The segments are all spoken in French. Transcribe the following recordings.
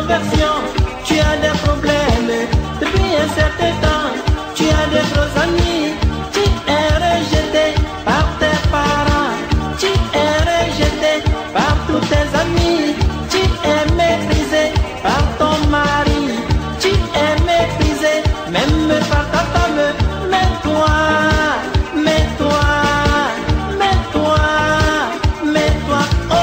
conversion, tu as des problèmes. Depuis un certain temps, tu as de gros amis. Tu es rejeté par tes parents, tu es rejeté par tous tes amis. Tu es méprisé par ton mari, tu es méprisé même par ta femme. Mais toi, mais toi, mais toi, mais toi, oh.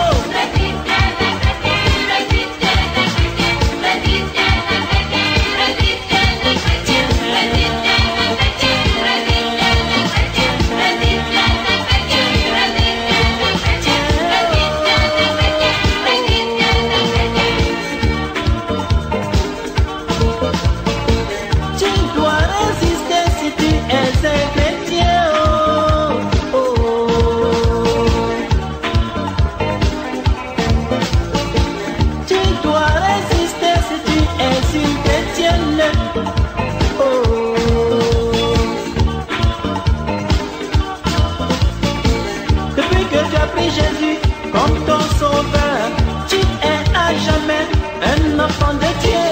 Jésus comme ton sauveur, tu es à jamais un enfant de Dieu.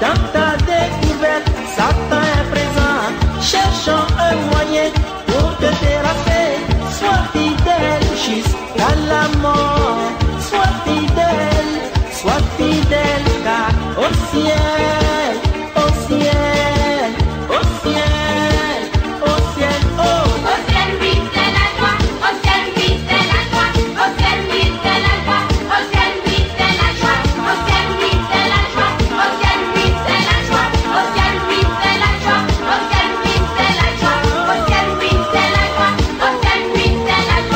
Dans ta découverte, Satan est présent, cherchant un moyen pour te terrasser. Sois fidèle jusqu'à la mort, sois fidèle car au ciel, au ciel, au ciel, au ciel, oh. Au ciel, oui, c'est la joie. Au ciel, oui, c'est la joie. Au ciel, oui, c'est la joie. Au ciel, oui, c'est la joie. Au ciel, oui, c'est la joie. Au ciel, oui, c'est la joie. Au ciel, oui, c'est la joie. Au ciel, oui, c'est la joie. Au ciel, oui, c'est la joie. Au ciel, oui, c'est la joie.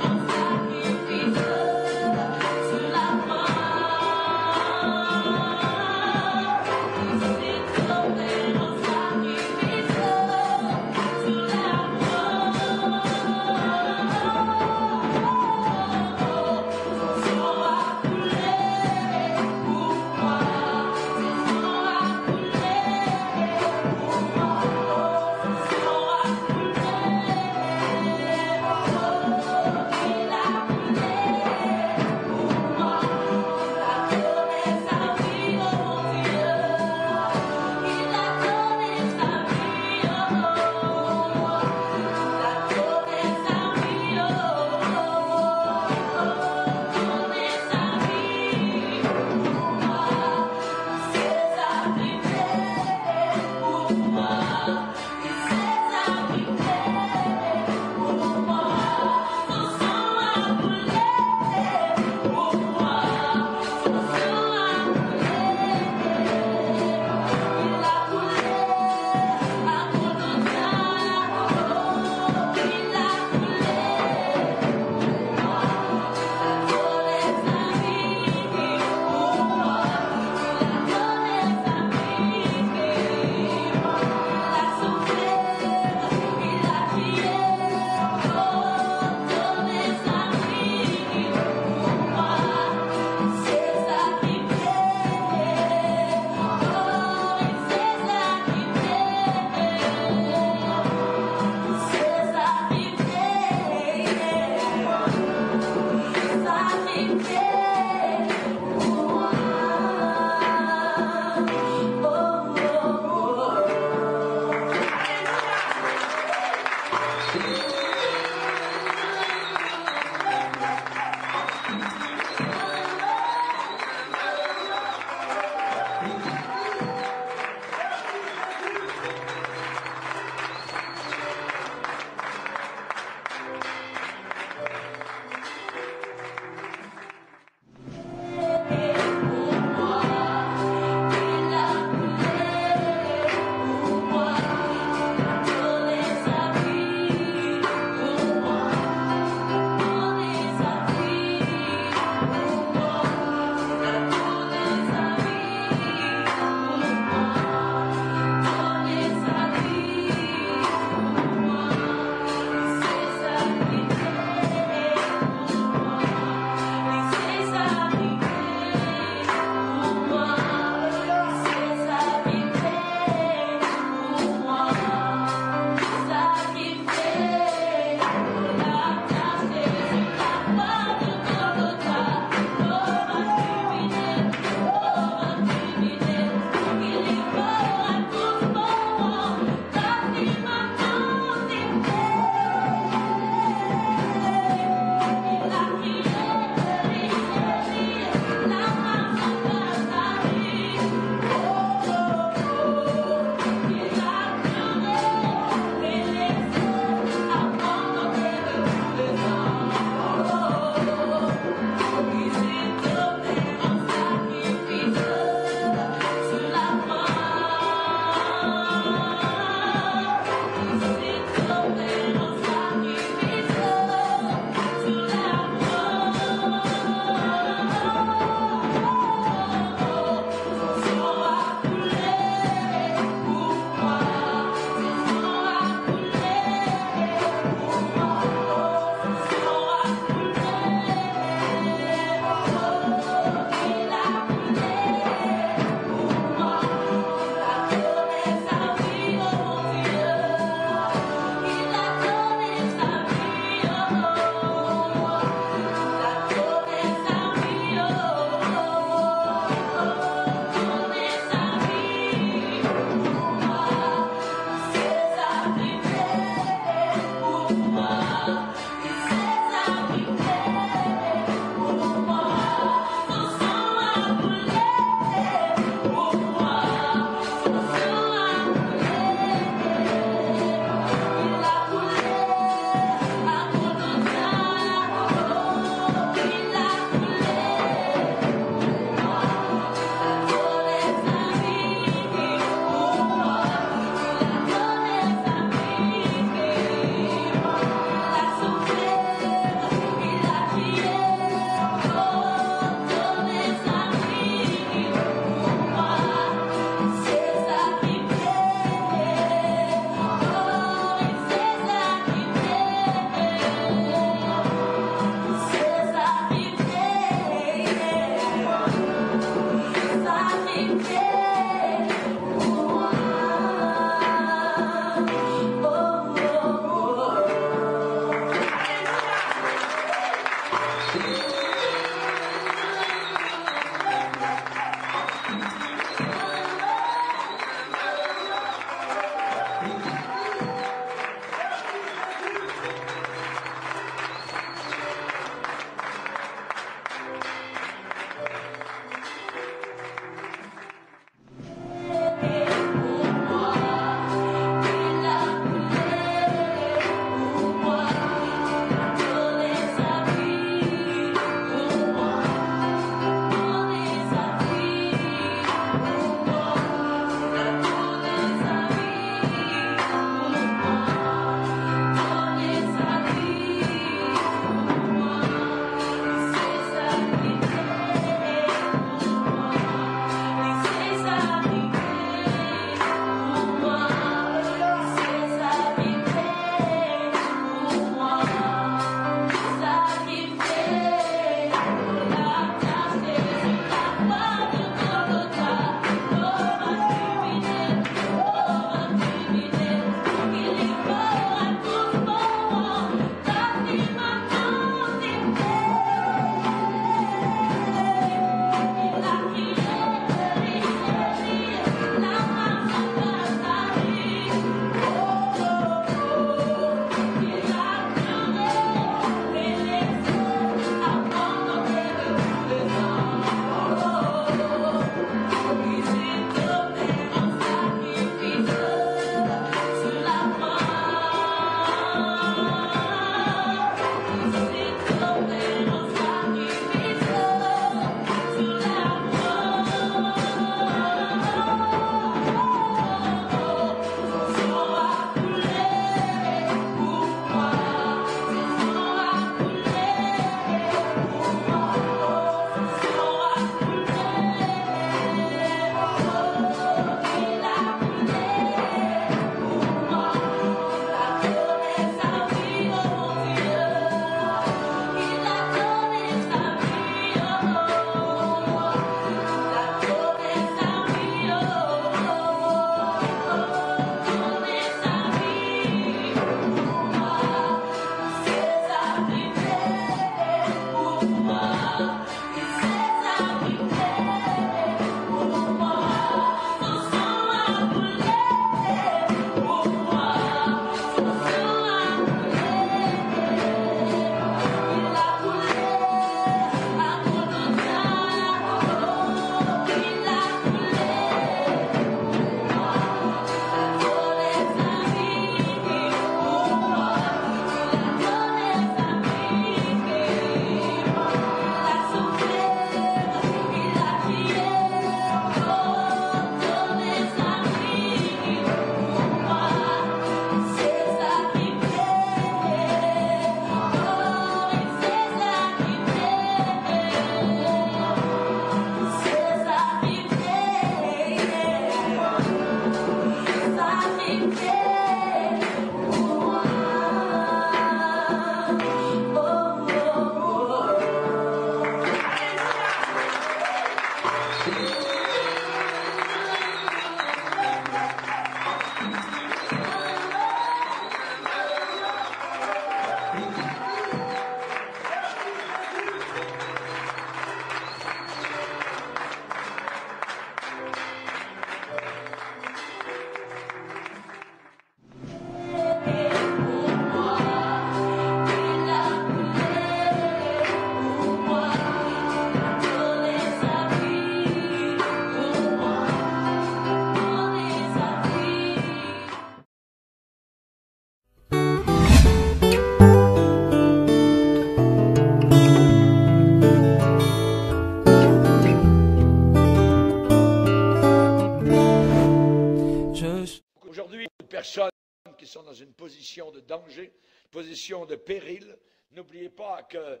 Personnes qui sont dans une position de danger, position de péril. N'oubliez pas que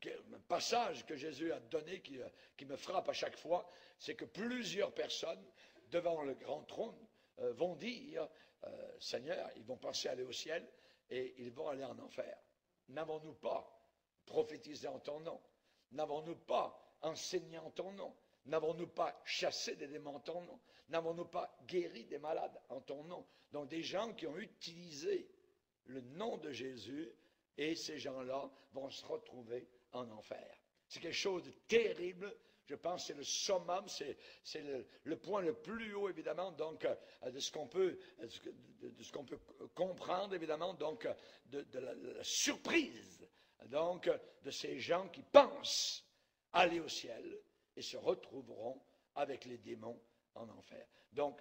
un passage que Jésus a donné qui me frappe à chaque fois, c'est que plusieurs personnes devant le grand trône vont dire Seigneur, ils vont penser aller au ciel et ils vont aller en enfer. N'avons-nous pas prophétisé en ton nom? N'avons-nous pas enseigné en ton nom? N'avons-nous pas chassé des démons en ton nom? N'avons-nous pas guéri des malades en ton nom? Donc des gens qui ont utilisé le nom de Jésus, et ces gens-là vont se retrouver en enfer. C'est quelque chose de terrible. Je pense que c'est le summum, c'est le point le plus haut, évidemment, donc, de ce qu'on peut comprendre, évidemment, donc, de la surprise, donc, de ces gens qui pensent aller au ciel et se retrouveront avec les démons en enfer. Donc,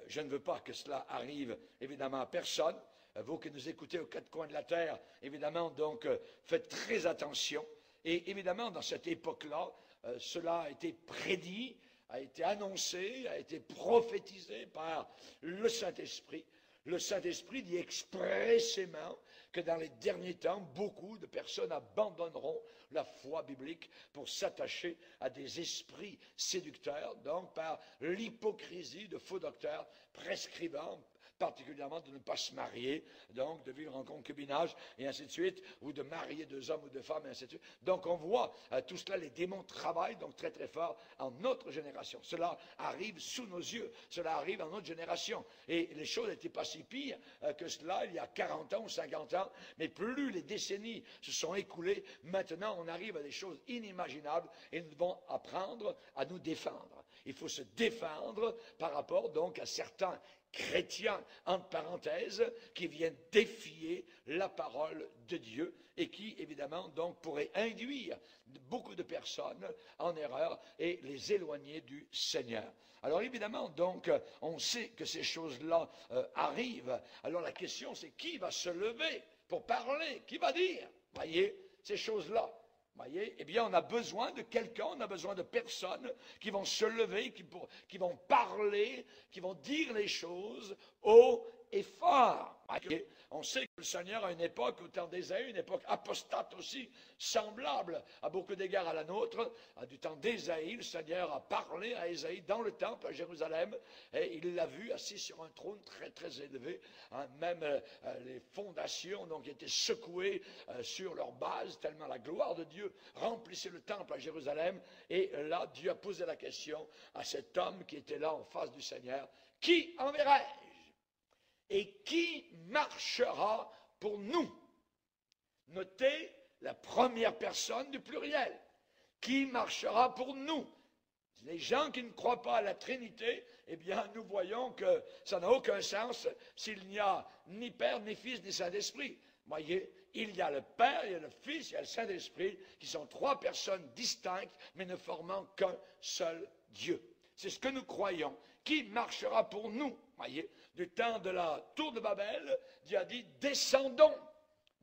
je ne veux pas que cela arrive, évidemment, à personne. Vous qui nous écoutez aux quatre coins de la terre, évidemment, donc, faites très attention. Et évidemment, dans cette époque-là, cela a été prédit, a été annoncé, a été prophétisé par le Saint-Esprit. Le Saint-Esprit dit expressément que dans les derniers temps, beaucoup de personnes abandonneront la foi biblique pour s'attacher à des esprits séducteurs, donc par l'hypocrisie de faux docteurs prescrivant particulièrement de ne pas se marier, donc de vivre en concubinage, et ainsi de suite, ou de marier deux hommes ou deux femmes, et ainsi de suite. Donc on voit tout cela, les démons travaillent donc très très fort en notre génération. Cela arrive sous nos yeux, cela arrive dans notre génération. Et les choses n'étaient pas si pires que cela il y a 40 ans ou 50 ans, mais plus les décennies se sont écoulées, maintenant on arrive à des choses inimaginables, et nous devons apprendre à nous défendre. Il faut se défendre par rapport donc à certains chrétiens, entre parenthèses, qui viennent défier la parole de Dieu et qui, évidemment, donc, pourraient induire beaucoup de personnes en erreur et les éloigner du Seigneur. Alors, évidemment, donc, on sait que ces choses-là arrivent. Alors, la question, c'est qui va se lever pour parler? Qui va dire? Voyez, ces choses-là. Voyez, eh bien, on a besoin de quelqu'un, on a besoin de personnes qui vont se lever, qui vont parler, qui vont dire les choses haut et fort. Voyez, on sait que le Seigneur a une époque, au temps d'Ésaïe, une époque apostate aussi, semblable à beaucoup d'égards à la nôtre. Du temps d'Ésaïe, le Seigneur a parlé à Ésaïe dans le temple à Jérusalem, et il l'a vu assis sur un trône très très élevé. Même les fondations donc étaient secouées sur leur base, tellement la gloire de Dieu remplissait le temple à Jérusalem. Et là, Dieu a posé la question à cet homme qui était là en face du Seigneur: qui enverrai-je? Et qui marchera pour nous? Notez la première personne du pluriel. Qui marchera pour nous? Les gens qui ne croient pas à la Trinité, eh bien, nous voyons que ça n'a aucun sens s'il n'y a ni Père, ni Fils, ni Saint-Esprit. Voyez, il y a le Père, il y a le Fils, il y a le Saint-Esprit, qui sont trois personnes distinctes, mais ne formant qu'un seul Dieu. C'est ce que nous croyons. Qui marchera pour nous? Voyez, du temps de la tour de Babel, Dieu a dit descendons,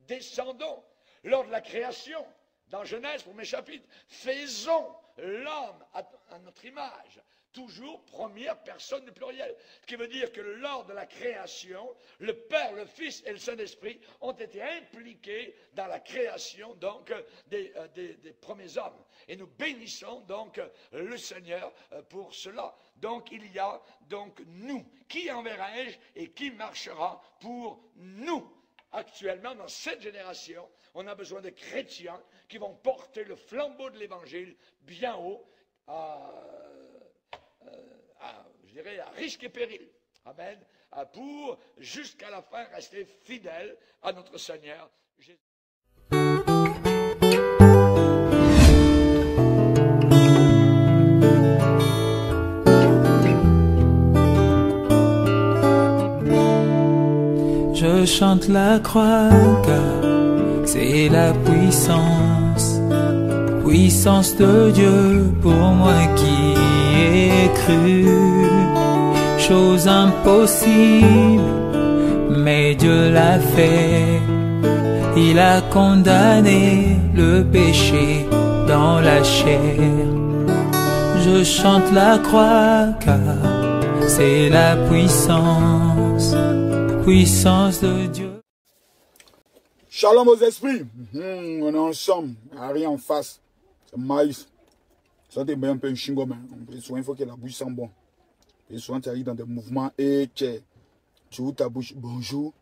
descendons. Lors de la création, dans Genèse, premier chapitre, faisons l'homme à notre image. toujours première personne du pluriel. Ce qui veut dire que lors de la création, le Père, le Fils et le Saint-Esprit ont été impliqués dans la création donc des premiers hommes. Et nous bénissons donc le Seigneur pour cela. Donc il y a donc nous. Qui enverrai-je et qui marchera pour nous? Actuellement, dans cette génération, on a besoin de chrétiens qui vont porter le flambeau de l'Évangile bien haut, je dirais, à risque et péril. Amen. Pour, jusqu'à la fin, rester fidèles à notre Seigneur Jésus. Je chante la croix car c'est la puissance, puissance de Dieu pour moi qui ai cru. Chose impossible, mais Dieu l'a fait. Il a condamné le péché dans la chair. Je chante la croix car c'est la puissance, puissance de Dieu. Shalom aux esprits. On est ensemble, rien en face. C'est maïs. Ça t'est bien un peu un chingom. Il faut que la bouche sent bon. Et souvent tu arrives dans des mouvements et tu ouvres ta bouche. Bonjour.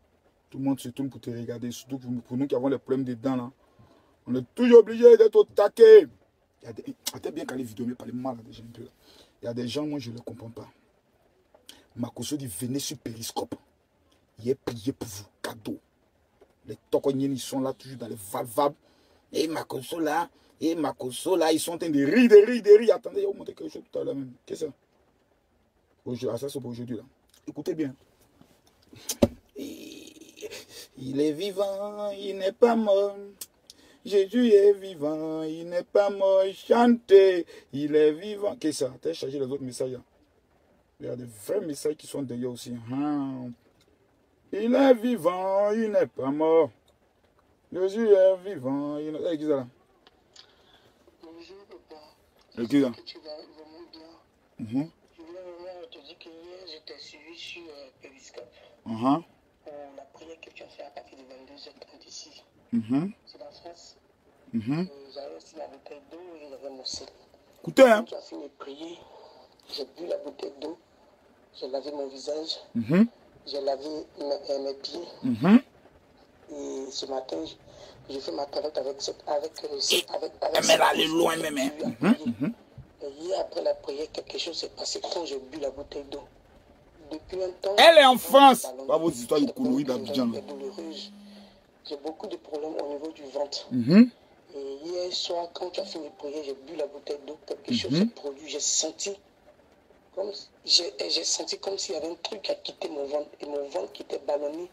Tout le monde se tourne pour te regarder. Surtout pour nous qui avons les problèmes des dents là. On est toujours obligé d'être au taquet. Attends bien quand les vidéos me parlent mal déjà un peu. Il y a des gens, moi je ne les comprends pas. Makoso dit venez sur Périscope. Il est prié pour vous, cadeau. Les tokoniens, ils sont là, toujours dans les valvables. Et Makoso là, ils sont en train de rire. Attendez, ils vont monter quelque chose tout à l'heure même. Qu'est-ce que c'est? Ah, ça c'est pour aujourd'hui là. Écoutez bien. Il est vivant, il n'est pas mort. Jésus est vivant, il n'est pas mort. Chantez, il est vivant. Qu'est-ce que ça? T'as chargé les autres messages là. Il y a des vrais messages qui sont derrière aussi. Il est vivant, il n'est pas mort. Jésus est vivant, il n'est pas mort. Bonjour papa. Tu vas vraiment bien. Je voulais vraiment te dire que hier j'étais suivi sur Périscope. La prière que tu as fait à partir de 22h30 ici. C'est la France. J'avais aussi la bouteille d'eau et j'avais mon sel. Écoutez, Quand tu as fini de prier, j'ai bu la bouteille d'eau, j'ai lavé mon visage. J'ai lavé mes pieds. Et ce matin, j'ai fait ma toilette avec mais là, elle est loin, même. Et hier, après la prière, quelque chose s'est passé quand j'ai bu la bouteille d'eau. Depuis un temps... Elle est en France. Pas vos histoires de conneries d'Abidjan. J'ai beaucoup de problèmes au niveau du ventre. Et hier soir, quand tu as fini de prier, j'ai bu la bouteille d'eau. Quelque chose s'est produit. J'ai senti comme s'il y avait un truc qui a quitté mon ventre. Et mon ventre qui était ballonné,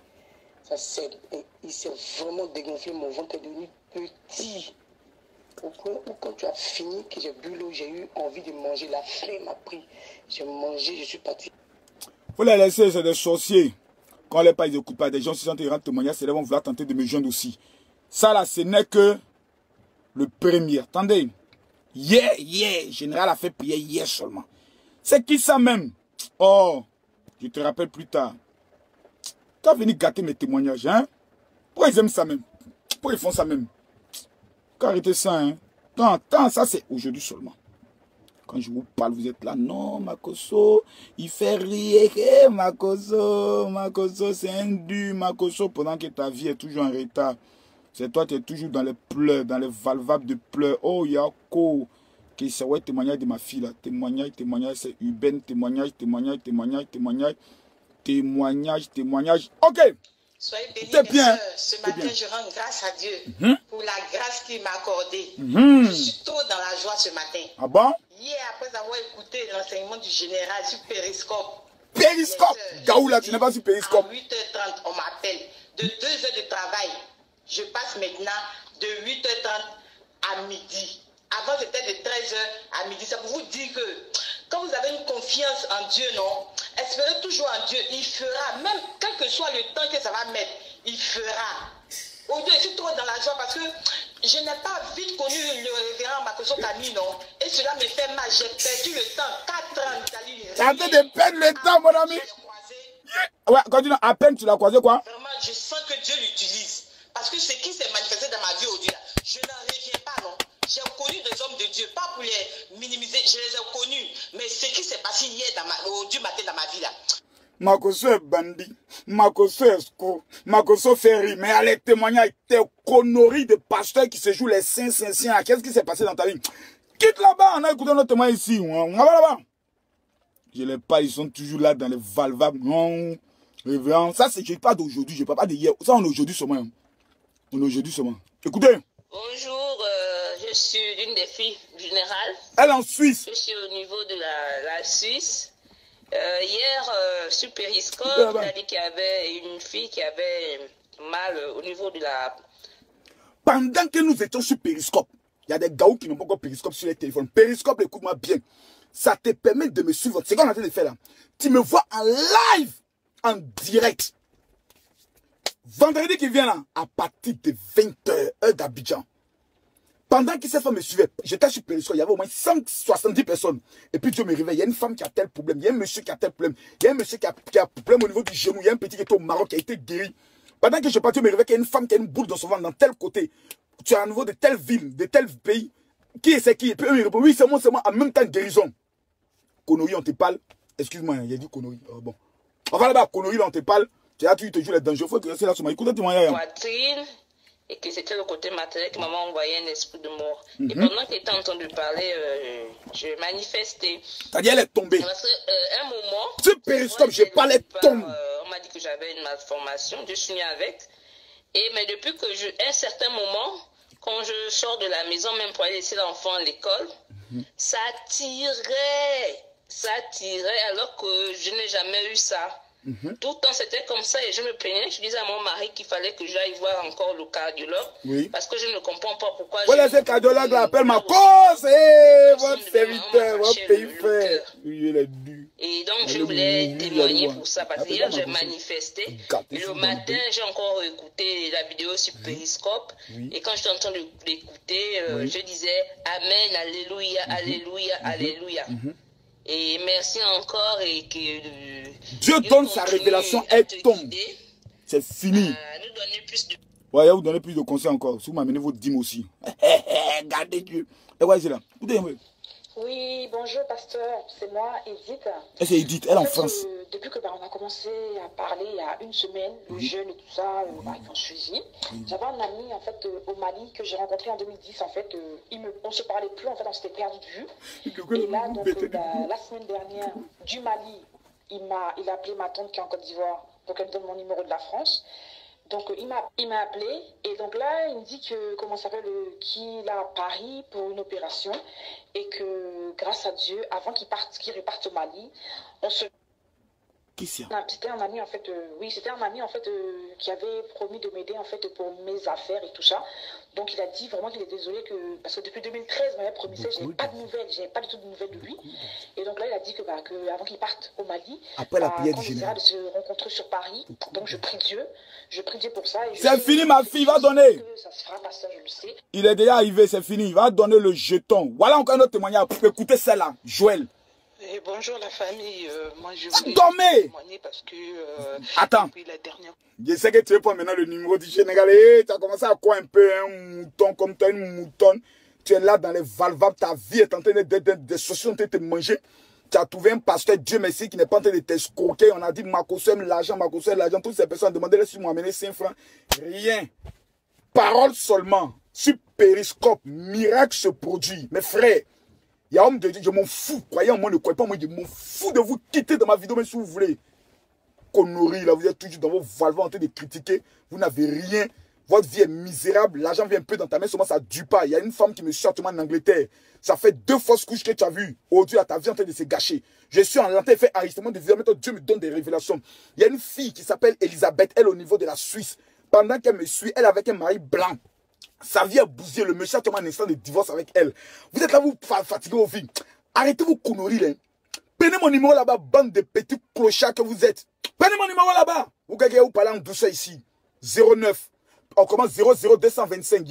il s'est vraiment dégonflé. Mon ventre est devenu petit. Au point où quand tu as fini, que j'ai bu l'eau, j'ai eu envie de manger. La faim m'a pris. J'ai mangé, je suis parti. Faut les laisser, c'est des sorciers. Quand les pas, ils n'écoutent pas. Des gens se sentent rendre témoignage, c'est là vont vouloir tenter de me joindre aussi. Ça là, ce n'est que le premier. Attendez. Général a fait prier hier seulement. C'est qui ça même? Oh, je te rappelle plus tard. Tu as venu gâter mes témoignages, hein? Pourquoi ils aiment ça même? Pourquoi ils font ça même? Arrêtez ça, hein? Tant, ça c'est aujourd'hui seulement. Quand je vous parle, vous êtes là. Non, Makoso, il fait rire. Hey, Makoso, c'est un dur, Makoso, pendant que ta vie est toujours en retard. C'est toi, tu es toujours dans les pleurs, dans les valvables de pleurs. Oh, Yako. C'est ouais, témoignage de ma fille là. Témoignage, c'est Uben. Témoignage. Ok. Soyez bénis, mes soeurs. Ce matin, je rends grâce à Dieu pour la grâce qu'il m'a accordée. Je suis trop dans la joie ce matin. Ah bon? Hier, après avoir écouté l'enseignement du général sur Périscope. Périscope? Gaoula, tu n'es pas sur Périscope. À 8h30, on m'appelle. De 2 heures de travail, je passe maintenant de 8h30 à midi. Avant, c'était de 13h à midi. C'est pour vous dire que quand vous avez une confiance en Dieu, non, espérez toujours en Dieu. Il fera, même quel que soit le temps que ça va mettre, il fera. Aujourd'hui, je suis trop dans la joie parce que Je n'ai pas vite connu le révérend Makoso Kami, non. Et cela me fait mal. J'ai perdu le temps. 4 ans d'Italie. Tu as fait de perdre le temps, mon ami. Ouais, continue. À peine tu l'as croisé, quoi? Vraiment, je sens que Dieu l'utilise. Parce que ce qui s'est manifesté dans ma vie aujourd'hui, là, je n'en reviens pas, non. J'ai connu des hommes de Dieu, pas pour les minimiser, je les ai connus. Mais ce qui s'est passé hier, aujourd'hui matin dans ma vie, là. Makoso est bandit, Makoso est escroc, Makoso fait rire, mais à les témoignages, tes conneries de pasteurs qui se jouent les saints. Qu'est-ce qui s'est passé dans ta vie? Quitte là-bas, on a écouté notre témoin ici, on va là-bas. Je les pas, ils sont toujours là dans les valvables, non, révérend. Ça, c'est, je parle d'aujourd'hui, je parle pas d'hier. Ça, on est aujourd'hui seulement. On est aujourd'hui seulement. Écoutez. Bonjour, je suis l'une des filles générales. Elle est en Suisse. Je suis au niveau de la Suisse. Hier, sur Périscope, il a dit qu'il y avait une fille qui avait mal au niveau de la... Pendant que nous étions sur Périscope, il y a des gars qui n'ont pas encore Périscope sur les téléphones. Périscope, écoute-moi bien. Ça te permet de me suivre. C'est quoi on a en train de faire là? Tu me vois en live, en direct. Vendredi qui vient là, à partir de 20h, heure d'Abidjan. Pendant que cette femme me suivait, j'étais sur Périscope, il y avait au moins 170 personnes. Et puis Dieu me réveille, il y a une femme qui a tel problème, il y a un monsieur qui a tel problème, il y a un monsieur qui a problème au niveau du genou, il y a un petit qui est au Maroc qui a été guéri. Pendant que je partais, Dieu me réveille qu'il y a une femme qui a une boule dans son ventre, dans tel côté. Tu es à nouveau de telle ville, de tel pays. Qui c'est qui? Et puis eux, ils répondent, oui, c'est moi, en même temps guérison. Konori, on te parle. Excuse-moi, il a dit Konori. Bon. Enfin là-bas, Konori, là, on te parle. Tu as tu te joues les dangers. Il faut que c'est là sur moi. Écoute, dis-moi. Poitrine. Et que c'était le côté matériel que maman envoyait un esprit de mort. Et pendant qu'elle était en train de parler, je manifestais. C'est-à-dire, elle est tombée. Parce qu'à un moment... Ce périscope, je parlais tombe. On m'a dit que j'avais une malformation. Je suis née avec. Mais depuis que un certain moment, quand je sors de la maison, même pour aller laisser l'enfant à l'école, ça tirait alors que je n'ai jamais eu ça. Tout le temps, c'était comme ça et je me plaignais. Je disais à mon mari qu'il fallait que j'aille voir encore le cardiologue. Oui. Parce que je ne comprends pas pourquoi... Voilà, ce cardiologue l'appelle ma cause. Et votre serviteur, votre pays frère. Oui, il est dû. Et donc, je voulais témoigner pour ça. Parce que hier, j'ai manifesté. Le matin, j'ai encore écouté la vidéo sur Périscope. Et quand j'étais en train de l'écouter, je disais Amen, Alléluia, Alléluia, Alléluia. Et merci encore et que Dieu donne sa révélation, elle tombe. C'est fini. Nous donner plus de... Ouais, vous donnez plus de conseils encore. Si vous m'amenez votre dîme aussi. Gardez Dieu. Et ouais, c'est là. Écoutez-moi. Oui, bonjour pasteur, c'est moi, Edith. Et c'est Edith, elle est en France. Depuis que on a commencé à parler il y a une semaine, le jeûne et tout ça, ils ont suivi. J'avais un ami en fait au Mali que j'ai rencontré en 2010. En fait, on se parlait plus, en fait, on s'était perdu de vue. Et là, donc, la semaine dernière, du Mali, il a appelé ma tante qui est en Côte d'Ivoire pour qu'elle me donne mon numéro de la France. Donc il m'a appelé et donc là il me dit que qu'il est à Paris pour une opération et que grâce à Dieu avant qu'il reparte au Mali, on se... C'était un ami en fait, c'était un ami en fait qui avait promis de m'aider en fait pour mes affaires et tout ça. Donc il a dit vraiment qu'il est désolé parce que depuis 2013 il m'avait promis ça, j'avais pas de nouvelles, j'avais pas du tout de nouvelles de lui. Et donc là il a dit que avant qu'il parte au Mali, après la prière quand il essaiera de se rencontrer sur Paris, donc je prie Dieu pour ça. C'est fini ma fille, va donner. Ça se fera, pasteur, je le sais. Il est déjà arrivé, c'est fini, il va donner le jeton. Voilà encore un autre témoignage, écoutez celle-là, Joël. Et bonjour la famille, moi je voulais témoigner parce que attends, la dernière... je sais que tu veux pas maintenant le numéro du Sénégalais, tu as commencé à quoi un peu un mouton comme toi, une moutonne, tu es là dans les valvables, ta vie est en train de sociétés en train de te manger, tu as trouvé un pasteur, Dieu merci, qui n'est pas en train de t'escroquer, on a dit Makoso aime l'argent, toutes ces personnes demandaient laisse moi amener 5 francs, rien, parole seulement, sur Périscope, miracle se produit, mes frères. Il y a homme de Dieu, je m'en fous. Croyez en moi, ne croyez pas en moi, je m'en fous de vous quitter dans ma vidéo, même si vous voulez. Connerie, là, vous êtes toujours dans vos valves en train de critiquer. Vous n'avez rien. Votre vie est misérable. L'argent vient un peu dans ta main, seulement ça ne dure pas. Il y a une femme qui me suit en Angleterre. Ça fait 2 fausses couches que tu as vues. Aujourd'hui, ta vie est en train de se gâcher. Je suis en Angleterre, fait enregistrement de vidéo. Maintenant, Dieu me donne des révélations. Il y a une fille qui s'appelle Elisabeth, elle au niveau de la Suisse. Pendant qu'elle me suit, elle avec un mari blanc. Sa vie a bousillé, le monsieur a tombé un instant de divorce avec elle. Vous êtes là, vous fatiguez vos vies. Arrêtez vos conneries là. Prenez mon numéro là-bas, bande de petits clochards que vous êtes. Prenez mon numéro là-bas. Vous parlez en douceur ici. 09. On commence 00225.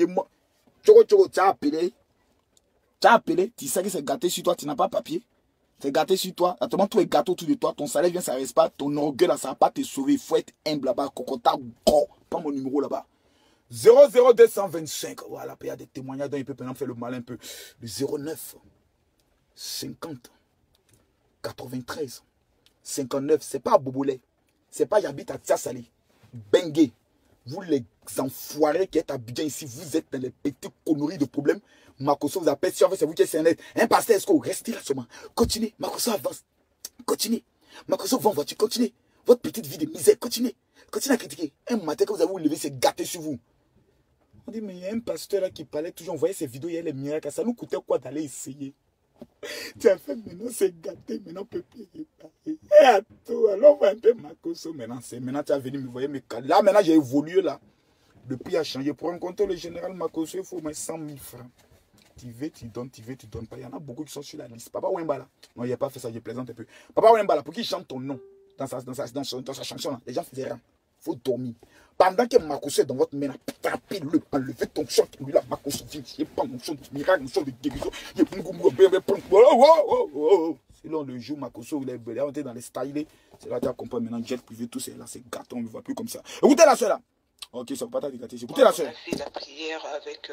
Tchoko, tu as appelé. Tu as appelé, tu sais que c'est gâté sur toi, tu n'as pas papier. C'est gâté sur toi. Actuellement, tout est gâteau autour de toi. Ton salaire vient, ça ne reste pas. Ton orgueil là, ça ne va pas te sauver. Il faut être humble là-bas. Cocota, gros. Pas mon numéro là-bas. 00225. Voilà, il y a des témoignages dont il peut maintenant faire le malin un peu. Le 09 50 93 59. C'est pas à Bobolé. C'est pas j'habite à Tiassalé. Bengue. Vous les enfoirés qui êtes à Abidjan ici, vous êtes dans les petites conneries de problèmes. Makosso vous appelle, si en fait c'est vous qui êtes net. Un pasteur, est-ce que vous restez là seulement? Continuez, Makosso avance. Continuez. Makosso va en voiture, continuez. Votre petite vie de misère, continuez. Continuez à critiquer. Un matin que vous avez vous levé, c'est gâté sur vous. On dit, mais il y a un pasteur là qui parlait toujours, on voyait ces vidéos, il y a les miracles. Ça nous coûtait quoi d'aller essayer? Tu as fait, maintenant c'est gâté, maintenant on peut plus réparer. Et à tout, alors on voit un peu Makosso maintenant. Maintenant tu as venu me voir mes cas. Là maintenant j'ai évolué là. Depuis a changé. Pour rencontrer le général Makosso, il faut moins 100 000 francs. Tu veux, tu donnes pas. Il y en a beaucoup qui sont sur la liste. Papa Wemba là. Non, il n'a pas fait ça, je plaisante un peu. Papa Wemba là, pour qu'il chante ton nom dans sa chanson là, les gens faisaient rien. Il faut dormir. Pendant que Makosso est dans votre main, tapez-le, enlevez ton chant, lui là, Makosso, viens, il prend mon chant de miracle, mon chant de guérison, sinon le jour Makosso, il est dans les styles, c'est là que tu as compris maintenant, jet privé, tout c'est là, c'est gâteau, on ne voit plus comme ça. Écoutez la soeur là. Ok, ça ne va pas t'égater. Écoutez la soeur. On a fait la prière avec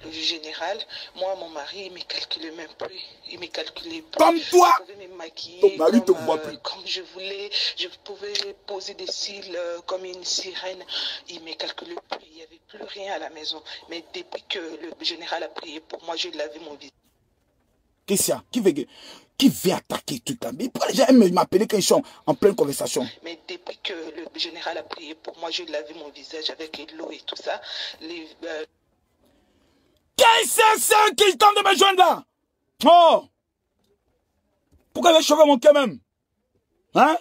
le général. Moi, mon mari, il ne me calculait même plus. Il ne me calculait pas. Comme toi! Je pouvais me maquiller. Ton mari ne te voit plus. Comme je voulais. Je pouvais poser des cils comme une sirène. Il ne me calculait plus. Il n'y avait plus rien à la maison. Mais depuis que le général a prié pour moi, je lavais mon visage. Qu'est-ce qu'il y a? Qui veut attaquer tout ça? Mais pourquoi les gens aiment m'appeler quand ils sont en pleine conversation? Mais depuis que le général a prié pour moi, je lavais mon visage avec l'eau et tout ça. Qu'est-ce que c'est qui tente de me joindre là? Oh! Pourquoi il va chauffer mon cœur même? Hein?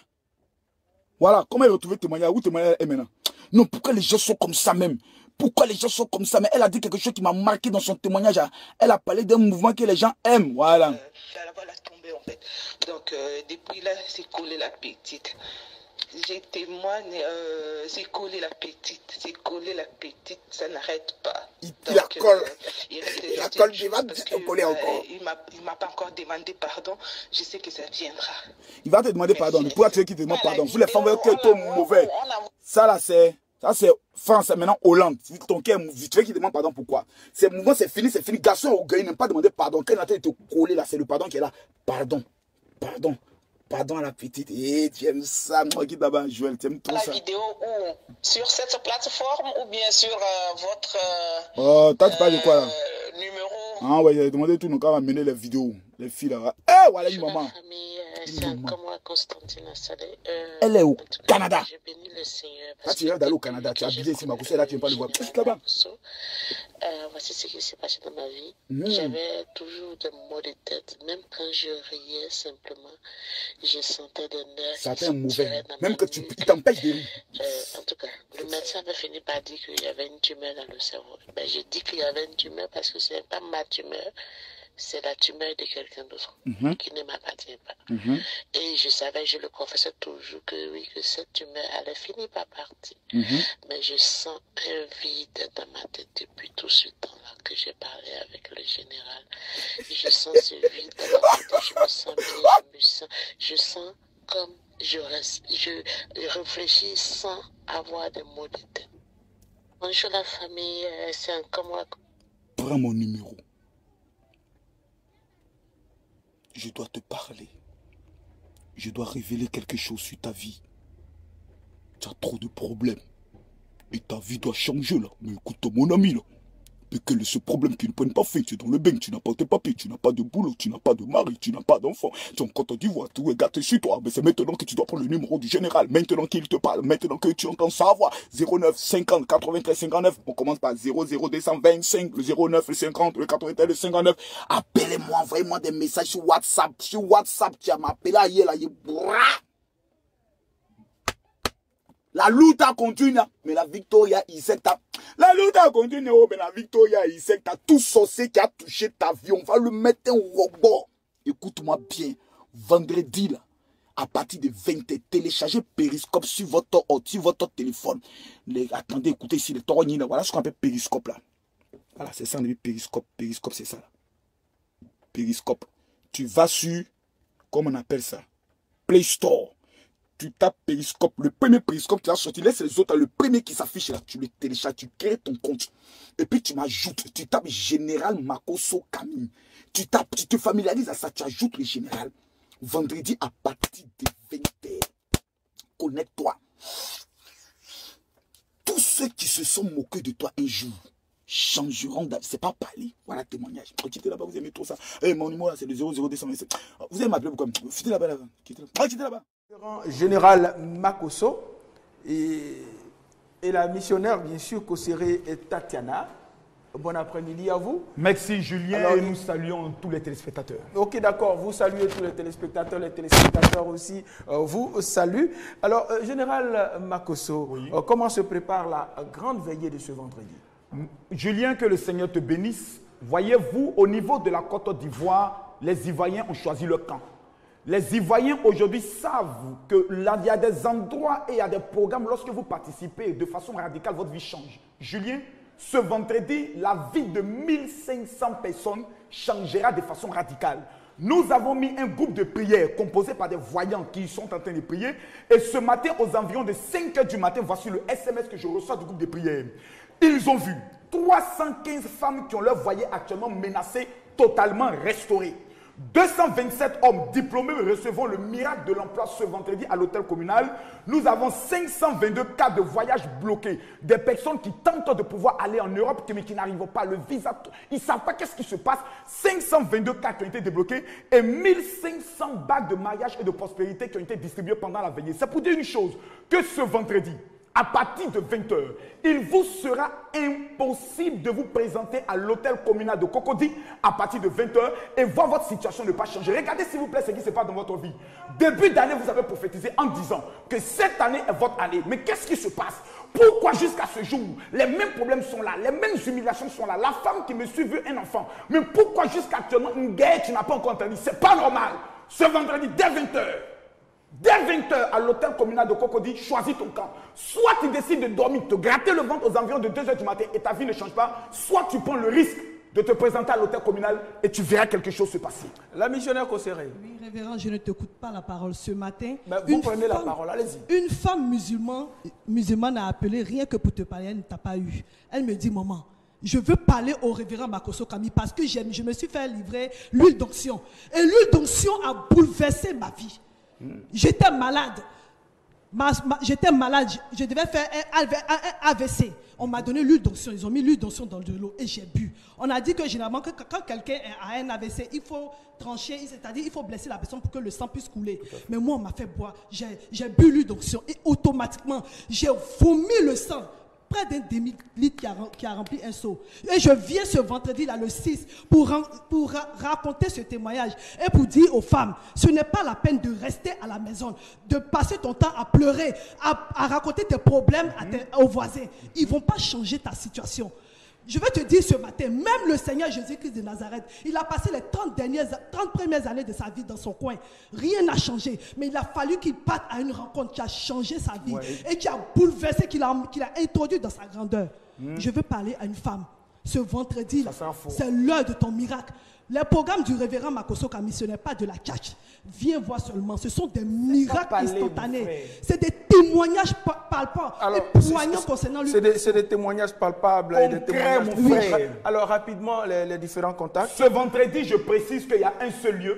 Voilà, comment il retrouve le témoignage? Où témoignage est maintenant? Non, pourquoi les gens sont comme ça même? Pourquoi les gens sont comme ça? Mais elle a dit quelque chose qui m'a marqué dans son témoignage. Elle a parlé d'un mouvement que les gens aiment. Voilà. Voilà tombé en fait. Donc depuis là, c'est collé la petite. J'ai témoigné, c'est collé la petite. C'est collé la petite, ça n'arrête pas. Il la colle. Il la colle, il va te coller encore. Il ne m'a pas encore demandé pardon. Je sais que ça viendra. Il va te demander pardon. Pourquoi tu veux qu'il te demande pardon? Vous les femmes, vous êtes trop mauvais. Ça là, c'est... Ça, c'est France, maintenant Hollande. Ton cœur, tu veux qu'il demande pardon, pourquoi? C'est mouvement, c'est fini, c'est fini. Garçon orgueilleux, n'aime pas demander pardon. Quand il a été collé là, c'est le pardon qui est là. Pardon, pardon, pardon à la petite. Et tu aimes ça, moi qui d'abord, Joël, tu aimes tout ça. La vidéo où? Sur cette plateforme ou bien sur votre oh, toi, tu parles de quoi là? Numéro? Ah ouais, j'ai demandé tout, nous on va mener les vidéos, les filles là. Eh, voilà une maman. C'est comme moi, Constantine Assalé. Elle est au Canada. Je bénis le Seigneur. Là, tu viens d'aller au Canada, tu as habillé ici, Makosso, là, tu ne veux pas le voir. Qu'est-ce là-bas? Voici ce qui s'est passé dans ma vie. J'avais toujours des maux de tête. Même quand je riais simplement, je sentais des nerfs. Ça fait un mauvais. Même que tu t'empêches de rire. En tout cas, le médecin avait fini par dire qu'il y avait une tumeur dans le cerveau. Ben, je dis qu'il y avait une tumeur parce que ce n'est pas ma tumeur. C'est la tumeur de quelqu'un d'autre qui ne m'appartient pas. Et je savais, je le confessais toujours que oui, que cette tumeur allait finir par partir. Mais je sens un vide dans ma tête depuis tout ce temps-là que j'ai parlé avec le général. Je sens ce vide dans ma tête, je me sens bien, je sens comme je réfléchis sans avoir de mots de tête. Bonjour la famille, c'est encore moi. Prends mon numéro. Je dois te parler. Je dois révéler quelque chose sur ta vie. Tu as trop de problèmes. Et ta vie doit changer là. Mais écoute mon ami là. Mais quel est ce problème qui ne prenne pas fin? Tu es dans le bain, tu n'as pas tes papiers, tu n'as pas de boulot, tu n'as pas de mari, tu n'as pas d'enfant. Tu es en Côte d'Ivoire, tout est gâté sur toi. Mais c'est maintenant que tu dois prendre le numéro du général. Maintenant qu'il te parle, maintenant que tu entends sa voix. 09 50 93 59. On commence par 00225, le 09, le 50, le 81, le 59. Appelez-moi, envoyez-moi des messages sur WhatsApp. Sur WhatsApp, tu as m'appelé hier là, la lutte continue, mais la Victoria Isecta. La lutte continue, mais la Victoria Isecta. Tout sorcier qui a touché ta vie, on va le mettre en robot. Écoute-moi bien. Vendredi, là, à partir de 20h, téléchargez Periscope sur votre téléphone. Attendez, écoutez ici, les torognes, voilà ce qu'on appelle Periscope là. Voilà, c'est ça, on dit Périscope. Périscope, c'est ça. Périscope. Tu vas sur, comment on appelle ça? Play Store. Tu tapes Périscope. Le premier Périscope qui va sortir, laisse les autres, le premier qui s'affiche là, tu le télécharges, tu crées ton compte. Et puis tu m'ajoutes, tu tapes Général Makosso Camille. Tu te familiarises à ça, tu ajoutes le général. Vendredi à partir de 20h. Connecte-toi. Tous ceux qui se sont moqués de toi un jour changeront d'avis. C'est pas parler. Voilà témoignage. Quittez là-bas, vous aimez trop ça. Hey, mon numéro là, c'est le 00227. Vous allez m'appeler pourquoi? Quittez là-bas, là-bas. Quittez là-bas. Général Makosso et la missionnaire, bien sûr, Kosseré et Tatiana. Bon après-midi à vous. Merci Julien. Alors, et nous saluons tous les téléspectateurs. Ok, d'accord. Vous saluez tous les téléspectateurs aussi vous saluent. Alors, Général Makosso, oui. Comment se prépare la grande veillée de ce vendredi? Julien, que le Seigneur te bénisse. Voyez-vous, au niveau de la Côte d'Ivoire, les Ivoiriens ont choisi le camp. Les Ivoiriens aujourd'hui savent qu'il y a des endroits et il y a des programmes. Lorsque vous participez de façon radicale, votre vie change. Julien, ce vendredi, la vie de 1500 personnes changera de façon radicale. Nous avons mis un groupe de prière composé par des voyants qui sont en train de prier. Et ce matin, aux environs de 5 h du matin, voici le SMS que je reçois du groupe de prière. Ils ont vu 315 femmes qui ont leur foyer actuellement menacé, totalement restauré. 227 hommes diplômés recevront le miracle de l'emploi ce vendredi à l'hôtel communal. Nous avons 522 cas de voyage bloqués. Des personnes qui tentent de pouvoir aller en Europe mais qui n'arrivent pas. Le visa, ils ne savent pas qu'est-ce qui se passe. 522 cas qui ont été débloqués et 1500 bagues de mariage et de prospérité qui ont été distribuées pendant la veillée. C'est pour dire une chose, que ce vendredi, à partir de 20 h, il vous sera impossible de vous présenter à l'hôtel communal de Cocody à partir de 20 h et voir votre situation ne pas changer. Regardez s'il vous plaît ce qui se passe dans votre vie. Début d'année, vous avez prophétisé en disant que cette année est votre année. Mais qu'est-ce qui se passe? Pourquoi jusqu'à ce jour, les mêmes problèmes sont là, les mêmes humiliations sont là? La femme qui me suit veut un enfant. Mais pourquoi jusqu'à actuellement une guerre tu n'as pas encore entendu? C'est pas normal. Ce vendredi, dès 20 h. Dès 20 h à l'hôtel communal de Cocody, choisis ton camp. Soit tu décides de dormir, te gratter le ventre aux environs de 2 h du matin et ta vie ne change pas, soit tu prends le risque de te présenter à l'hôtel communal et tu verras quelque chose se passer. La missionnaire Kosseré. Oui, révérend, je ne t'écoute pas la parole ce matin. Ben, vous prenez la parole, allez-y. Une femme musulmane a appelé rien que pour te parler, elle ne t'a pas eu. Elle me dit, maman, je veux parler au révérend Makosso Camille parce que je me suis fait livrer l'huile d'onction. Et l'huile d'onction a bouleversé ma vie. J'étais malade. J'étais malade. Je devais faire un AVC. On m'a donné l'huile d'onction. Ils ont mis l'huile d'onction dans de l'eau et j'ai bu. On a dit que généralement, quand quelqu'un a un AVC, il faut trancher, c'est-à-dire il faut blesser la personne pour que le sang puisse couler. Mais moi, on m'a fait boire. J'ai bu l'huile d'onction et automatiquement, j'ai vomi le sang. Près d'un demi-litre qui a rempli un seau. Et je viens ce vendredi-là, le 6, pour raconter ce témoignage et pour dire aux femmes, ce n'est pas la peine de rester à la maison, de passer ton temps à pleurer, à raconter tes problèmes aux voisins. Ils ne vont pas changer ta situation. Je vais te dire ce matin, même le Seigneur Jésus-Christ de Nazareth, il a passé les 30 premières années de sa vie dans son coin. Rien n'a changé. Mais il a fallu qu'il parte à une rencontre qui a changé sa vie et qui a bouleversé, qu'il a introduit dans sa grandeur. Je veux parler à une femme. Ce vendredi, c'est l'heure de ton miracle. Les programmes du révérend Makosso Camille, ce n'est pas de la cache. Viens voir seulement. Ce sont des miracles instantanés. C'est des témoignages palpables et poignants concernant lui. C'est des témoignages palpables et des témoignages frères. Alors, rapidement, les différents contacts. Ce vendredi, je précise qu'il y a un seul lieu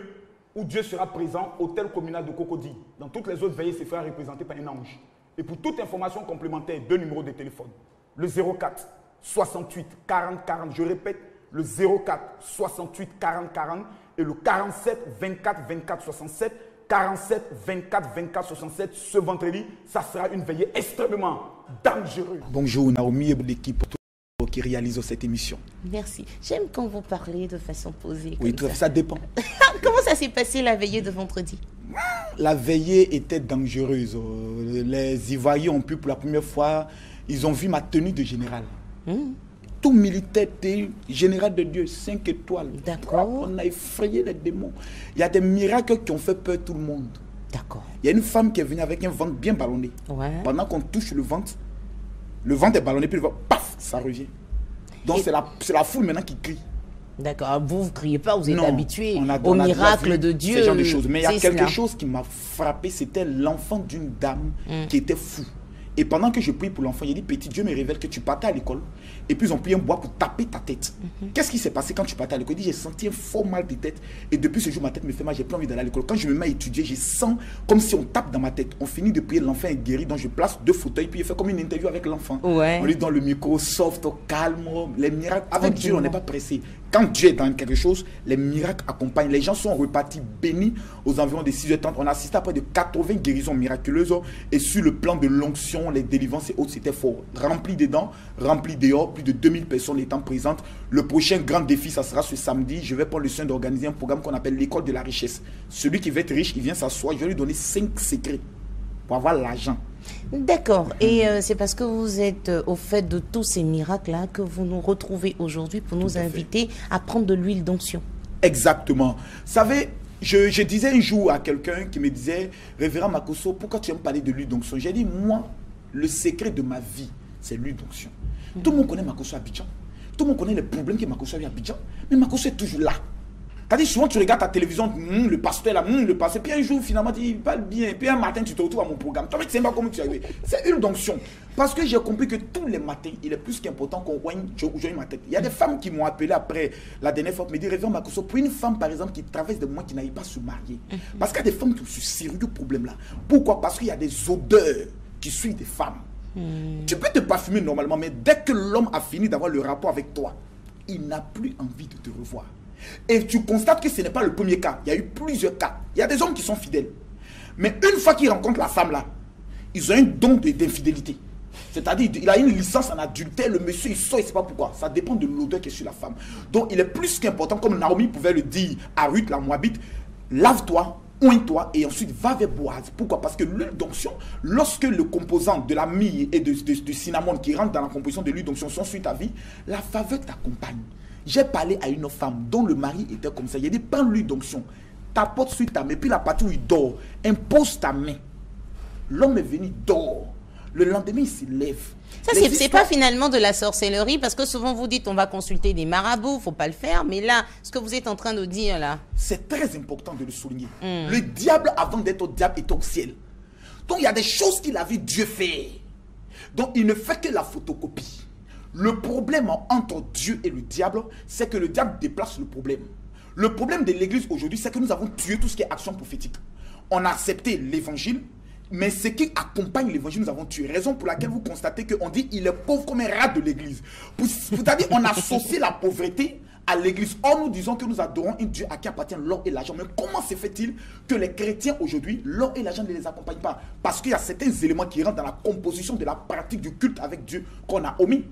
où Dieu sera présent, hôtel communal de Cocody. Dans toutes les autres veillées, c'est fait représenter par un ange. Et pour toute information complémentaire, 2 numéros de téléphone. Le 04 68 40 40, je répète, le 04 68 40 40 et le 47 24 24 67, 47 24 24 67. Ce vendredi, ça sera une veillée extrêmement dangereuse. Bonjour Naomi et l'équipe qui réalise cette émission. Merci. J'aime quand vous parlez de façon posée. Oui, tout ça dépend. Comment ça s'est passé la veillée de vendredi? La veillée était dangereuse. Les Ivoiriens ont pu pour la première fois, ils ont vu ma tenue de général. Tout militaire, général de Dieu, 5 étoiles. D'accord. On a effrayé les démons. Il y a des miracles qui ont fait peur tout le monde. D'accord. Il y a une femme qui est venue avec un ventre bien ballonné. Ouais. Pendant qu'on touche le ventre est ballonné, puis le ventre, paf, ça revient. Donc c'est la foule maintenant qui crie. D'accord, vous ne criez pas, vous êtes Non, habitué on au a miracle vu de Dieu. Ce genre de choses. Mais il y a quelque cela. chose qui m'a frappé, c'était l'enfant d'une dame qui était fou. Et pendant que je prie pour l'enfant, il dit, petit, Dieu me révèle que tu partais à l'école. Et puis ils ont pris un bois pour taper ta tête. Qu'est-ce qui s'est passé quand tu partais à l'école? Il dit, j'ai senti un fort mal de tête. Et depuis ce jour, ma tête me fait mal, j'ai plus envie d'aller à l'école. Quand je me mets à étudier, je sens comme si on tape dans ma tête. On finit de prier, l'enfant est guéri. Donc je place 2 fauteuils, puis il fait comme une interview avec l'enfant. Ouais. On lui donne le micro, soft, calme. Les miracles. Avec Dieu, on n'est pas pressé. Quand Dieu est dans quelque chose, les miracles accompagnent. Les gens sont repartis bénis aux environs de 6h30. On a assisté à près de 80 guérisons miraculeuses. Et sur le plan de l'onction, les délivrances et autres, c'était fort. Rempli dedans, rempli dehors. Plus de 2000 personnes étant présentes. Le prochain grand défi, ça sera ce samedi. Je vais prendre le soin d'organiser un programme qu'on appelle l'école de la richesse. Celui qui veut être riche, il vient s'asseoir. Je vais lui donner 5 secrets pour avoir l'argent. D'accord. Et c'est parce que vous êtes au fait de tous ces miracles-là que vous nous retrouvez aujourd'hui pour nous inviter à prendre de l'huile d'onction. Exactement. Vous savez, je disais un jour à quelqu'un qui me disait, Révérend Makosso, pourquoi tu aimes parler de l'huile d'onction? J'ai dit, moi, le secret de ma vie, c'est l'huile d'onction. Tout le monde connaît Makosso à Abidjan. Tout le monde connaît les problèmes que Makosso a eu à Abidjan. Mais Makosso est toujours là. C'est-à-dire, souvent tu regardes ta télévision, le pasteur là, le pasteur, puis un jour finalement il parle bien, puis un matin tu te retrouves à mon programme. Toi, tu ne sais pas comment tu es arrivé. C'est une onction. Parce que j'ai compris que tous les matins, il est plus qu'important qu'on voie ma tête. Il y a des femmes qui m'ont appelé après la dernière fois, me dire, Révérend Makosso, pour une femme par exemple qui traverse des moments qui n'arrive pas à se marier. Parce qu'il y a des femmes qui ont ce sérieux problème là. Pourquoi? Parce qu'il y a des odeurs qui suivent des femmes. Tu peux te parfumer normalement, mais dès que l'homme a fini d'avoir le rapport avec toi, il n'a plus envie de te revoir. Et tu constates que ce n'est pas le premier cas. Il y a eu plusieurs cas. Il y a des hommes qui sont fidèles. Mais une fois qu'ils rencontrent la femme là, ils ont un don d'infidélité. C'est-à-dire, il a une licence en adultère, le monsieur il sort, il ne sait pas pourquoi. Ça dépend de l'odeur qui est sur la femme. Donc il est plus qu'important, comme Naomi pouvait le dire à Ruth la Moabite, lave-toi, oigne-toi et ensuite va vers Boaz. Pourquoi? Parce que l'huile d'onction, lorsque le composant de la myrrhe et du cinnamon qui rentre dans la composition de l'huile d'onction sont sur ta vie, la faveur t'accompagne. J'ai parlé à une femme dont le mari était comme ça. Il a dit, prends l'huile d'onction, tapote sur ta main, puis la partie où il dort, impose ta main. L'homme est venu, dort. Le lendemain, il se lève. Ça, c'est pas finalement de la sorcellerie, parce que souvent vous dites on va consulter des marabouts, faut pas le faire, mais là, ce que vous êtes en train de dire là... C'est très important de le souligner. Le diable, avant d'être au diable, est au ciel. Donc il y a des choses qu'il a vu Dieu faire. Donc il ne fait que la photocopie. Le problème entre Dieu et le diable, c'est que le diable déplace le problème. Le problème de l'église aujourd'hui, c'est que nous avons tué tout ce qui est action prophétique. On a accepté l'évangile, mais ce qui accompagne l'évangile, nous avons tué. Raison pour laquelle vous constatez qu'on dit il est pauvre comme un rat de l'église. C'est-à-dire qu'on associe la pauvreté à l'église. Or, nous disons que nous adorons un Dieu à qui appartient l'or et l'argent. Mais comment se fait-il que les chrétiens aujourd'hui, l'or et l'argent ne les accompagnent pas? Parce qu'il y a certains éléments qui rentrent dans la composition de la pratique du culte avec Dieu qu'on a omis.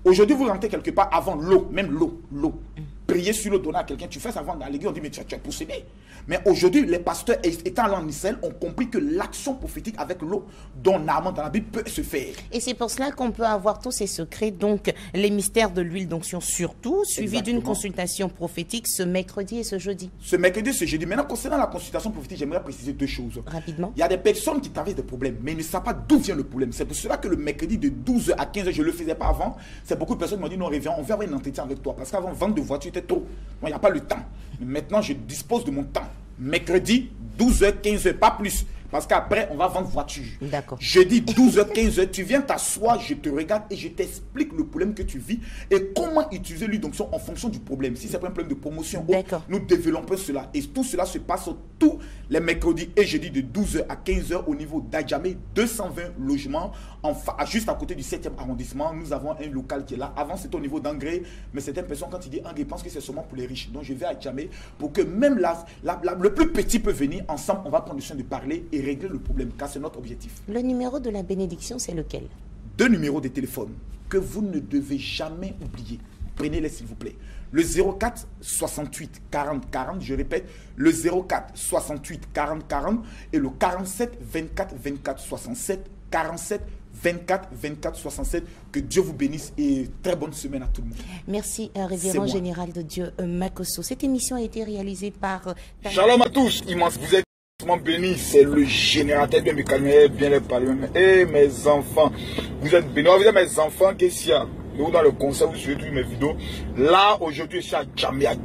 Aujourd'hui, vous rentrez quelque part avant l'eau, même l'eau. Prier sur l'eau, donner à quelqu'un, tu fais ça avant dans l'église, on dit mais tu es possédé. Mais aujourd'hui, les pasteurs étant allés en Israël ont compris que l'action prophétique avec l'eau, dont Naaman dans la Bible, peut se faire. Et c'est pour cela qu'on peut avoir tous ces secrets, donc les mystères de l'huile d'onction surtout, suivi d'une consultation prophétique ce mercredi et ce jeudi. Ce mercredi et ce jeudi. Maintenant, concernant la consultation prophétique, j'aimerais préciser 2 choses. Rapidement. Il y a des personnes qui traversent des problèmes, mais ils ne savent pas d'où vient le problème. C'est pour cela que le mercredi de 12h à 15h, je ne le faisais pas avant. C'est beaucoup de personnes qui m'ont dit non, Révérend, on va avoir un entretien avec toi. Parce qu'avant, vendre de voiture était trop. Il n'y a pas le temps. Mais maintenant, je dispose de mon temps. Mercredi, 12h, 15h, pas plus. Parce qu'après, on va vendre voiture. D'accord. Jeudi, 12h, 15h, tu viens t'asseoir, je te regarde et je t'explique le problème que tu vis et comment utiliser l'huile d'onction en fonction du problème. Si c'est pas un problème de promotion, nous développons cela. Et tout cela se passe tous les mercredis et jeudi de 12h à 15h au niveau d'Adjamé, 220 logements, juste à côté du 7e arrondissement. Nous avons un local qui est là. Avant, c'était au niveau d'Angré, mais certaines personnes, quand ils disent Angré, pensent que c'est seulement pour les riches. Donc, je vais à Adjamé pour que même là, le plus petit peut venir. Ensemble, on va prendre le soin de parler et régler le problème, car c'est notre objectif. Le numéro de la bénédiction, c'est lequel? 2 numéros de téléphone que vous ne devez jamais oublier. Prenez-les s'il vous plaît. Le 04 68 40 40, je répète, le 04 68 40 40 et le 47 24 24 67 47 24 24 67. Que Dieu vous bénisse et très bonne semaine à tout le monde. Merci, Révérend Général de Dieu Makosso. Cette émission a été réalisée par... Shalom à tous, immense, vous êtes béni, c'est le générateur de me calmer, bien les parler. Et mes enfants, vous êtes bénis, vous êtes mes enfants, qu'est-ce qu'il y a? ou dans le concert, vous suivez toutes mes vidéos. Là, aujourd'hui, je suis à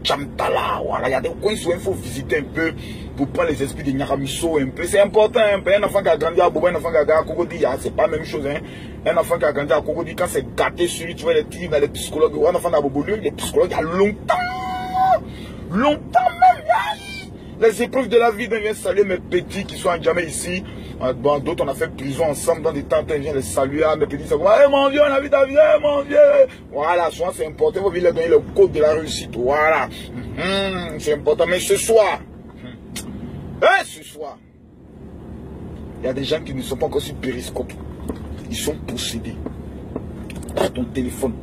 Djamtala. Voilà, il y a des coins où il faut visiter un peu pour prendre les esprits de Nyaramiso un peu. C'est important, un peu. Un enfant qui a grandi à Bobo, un enfant qui a grandi à Cocody, c'est pas la même chose. Hein. Un enfant qui a grandi à Cocody, quand c'est gâté sur lui, tu vois les trucs dans les psychologues. Un enfant à Bobo, les psychologues, il y a longtemps. Longtemps même. Les épreuves de la vie, je viens saluer mes petits qui sont en Djamé ici. Bon, d'autres, on a fait prison ensemble dans des temps, je viens les saluer. Mes petits, ça va, hey, mon Dieu, on a vu ta vie, hey, mon Dieu. Voilà, souvent c'est important, vous leur donner le code de la réussite. Voilà, c'est important. Mais ce soir, il y a des gens qui ne sont pas encore sur Periscope. Ils sont possédés. Prends ton téléphone,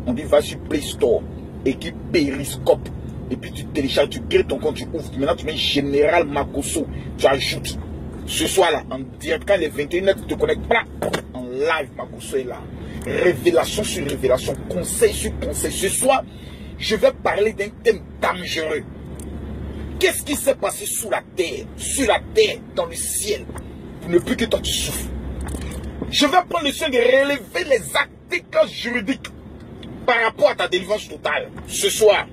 on dit va sur Play Store, équipe Periscope. Et puis tu télécharges, tu crées ton compte, tu ouvres. Maintenant tu mets Général Makosso, tu ajoutes. Ce soir là, en direct, quand il est 21h, tu te connectes pas. En live, Makosso est là. Révélation sur révélation, conseil sur conseil. Ce soir, je vais parler d'un thème dangereux. Qu'est-ce qui s'est passé sous la terre, sur la terre, dans le ciel, pour ne plus que toi tu souffres? Je vais prendre le soin de relever les articles juridiques par rapport à ta délivrance totale. Ce soir,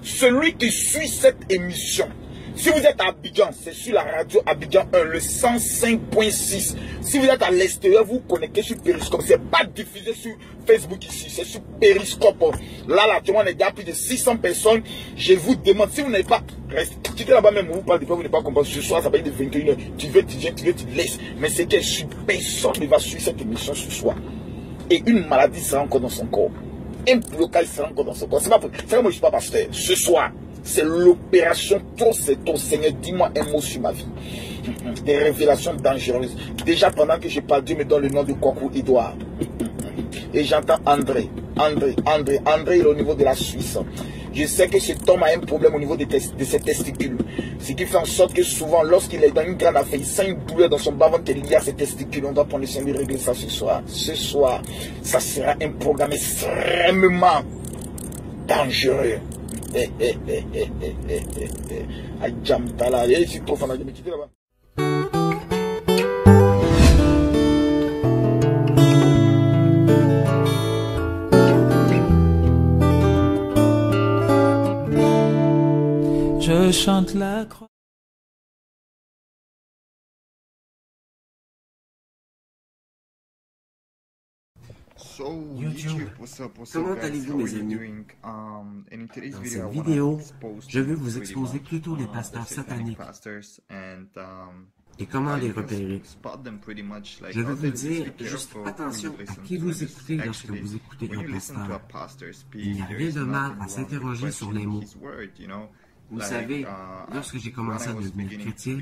celui qui suit cette émission, si vous êtes à Abidjan, c'est sur la radio Abidjan 1, le 105.6. Si vous êtes à l'extérieur, vous connectez sur Periscope. Ce n'est pas diffusé sur Facebook ici, c'est sur Periscope. Là, actuellement, on est déjà plus de 600 personnes. Je vous demande, si vous n'avez pas, restez là-bas même, vous parlez, vous n'avez pas compris. Ce soir, ça va être de 21h. Tu veux, tu viens, tu laisses. Mais c'est que personne ne va suivre cette émission ce soir. Et une maladie sera encore dans son corps. Un blocage sera encore dans son corps. C'est pas moi, je ne suis pas pasteur. Ce soir, c'est l'opération Trop c'est ton Seigneur. Dis-moi un mot sur ma vie. Des révélations dangereuses. Déjà pendant que je parle, Dieu me donne le nom de Kwaku Edouard. Et j'entends André. André est au niveau de la Suisse. Je sais que cet homme a un problème au niveau de ses testicules. Ce qui fait en sorte que souvent, lorsqu'il est dans une grande affaire, il sent une douleur dans son bas-ventre il y a ses testicules. On doit prendre le soin de régler ça ce soir. Ce soir, ça sera un programme extrêmement dangereux. Djamtala, je suis trop fan de me quitter là-bas. Je chante la croix. YouTube, comment allez-vous mes amis? Dans cette vidéo, je vais vous exposer plutôt les pasteurs sataniques et comment les repérer. Je vais vous dire juste attention à qui vous écoutez lorsque vous écoutez un pasteur. Il n'y a rien de mal à s'interroger sur les mots. Vous savez, lorsque j'ai commencé à devenir chrétien,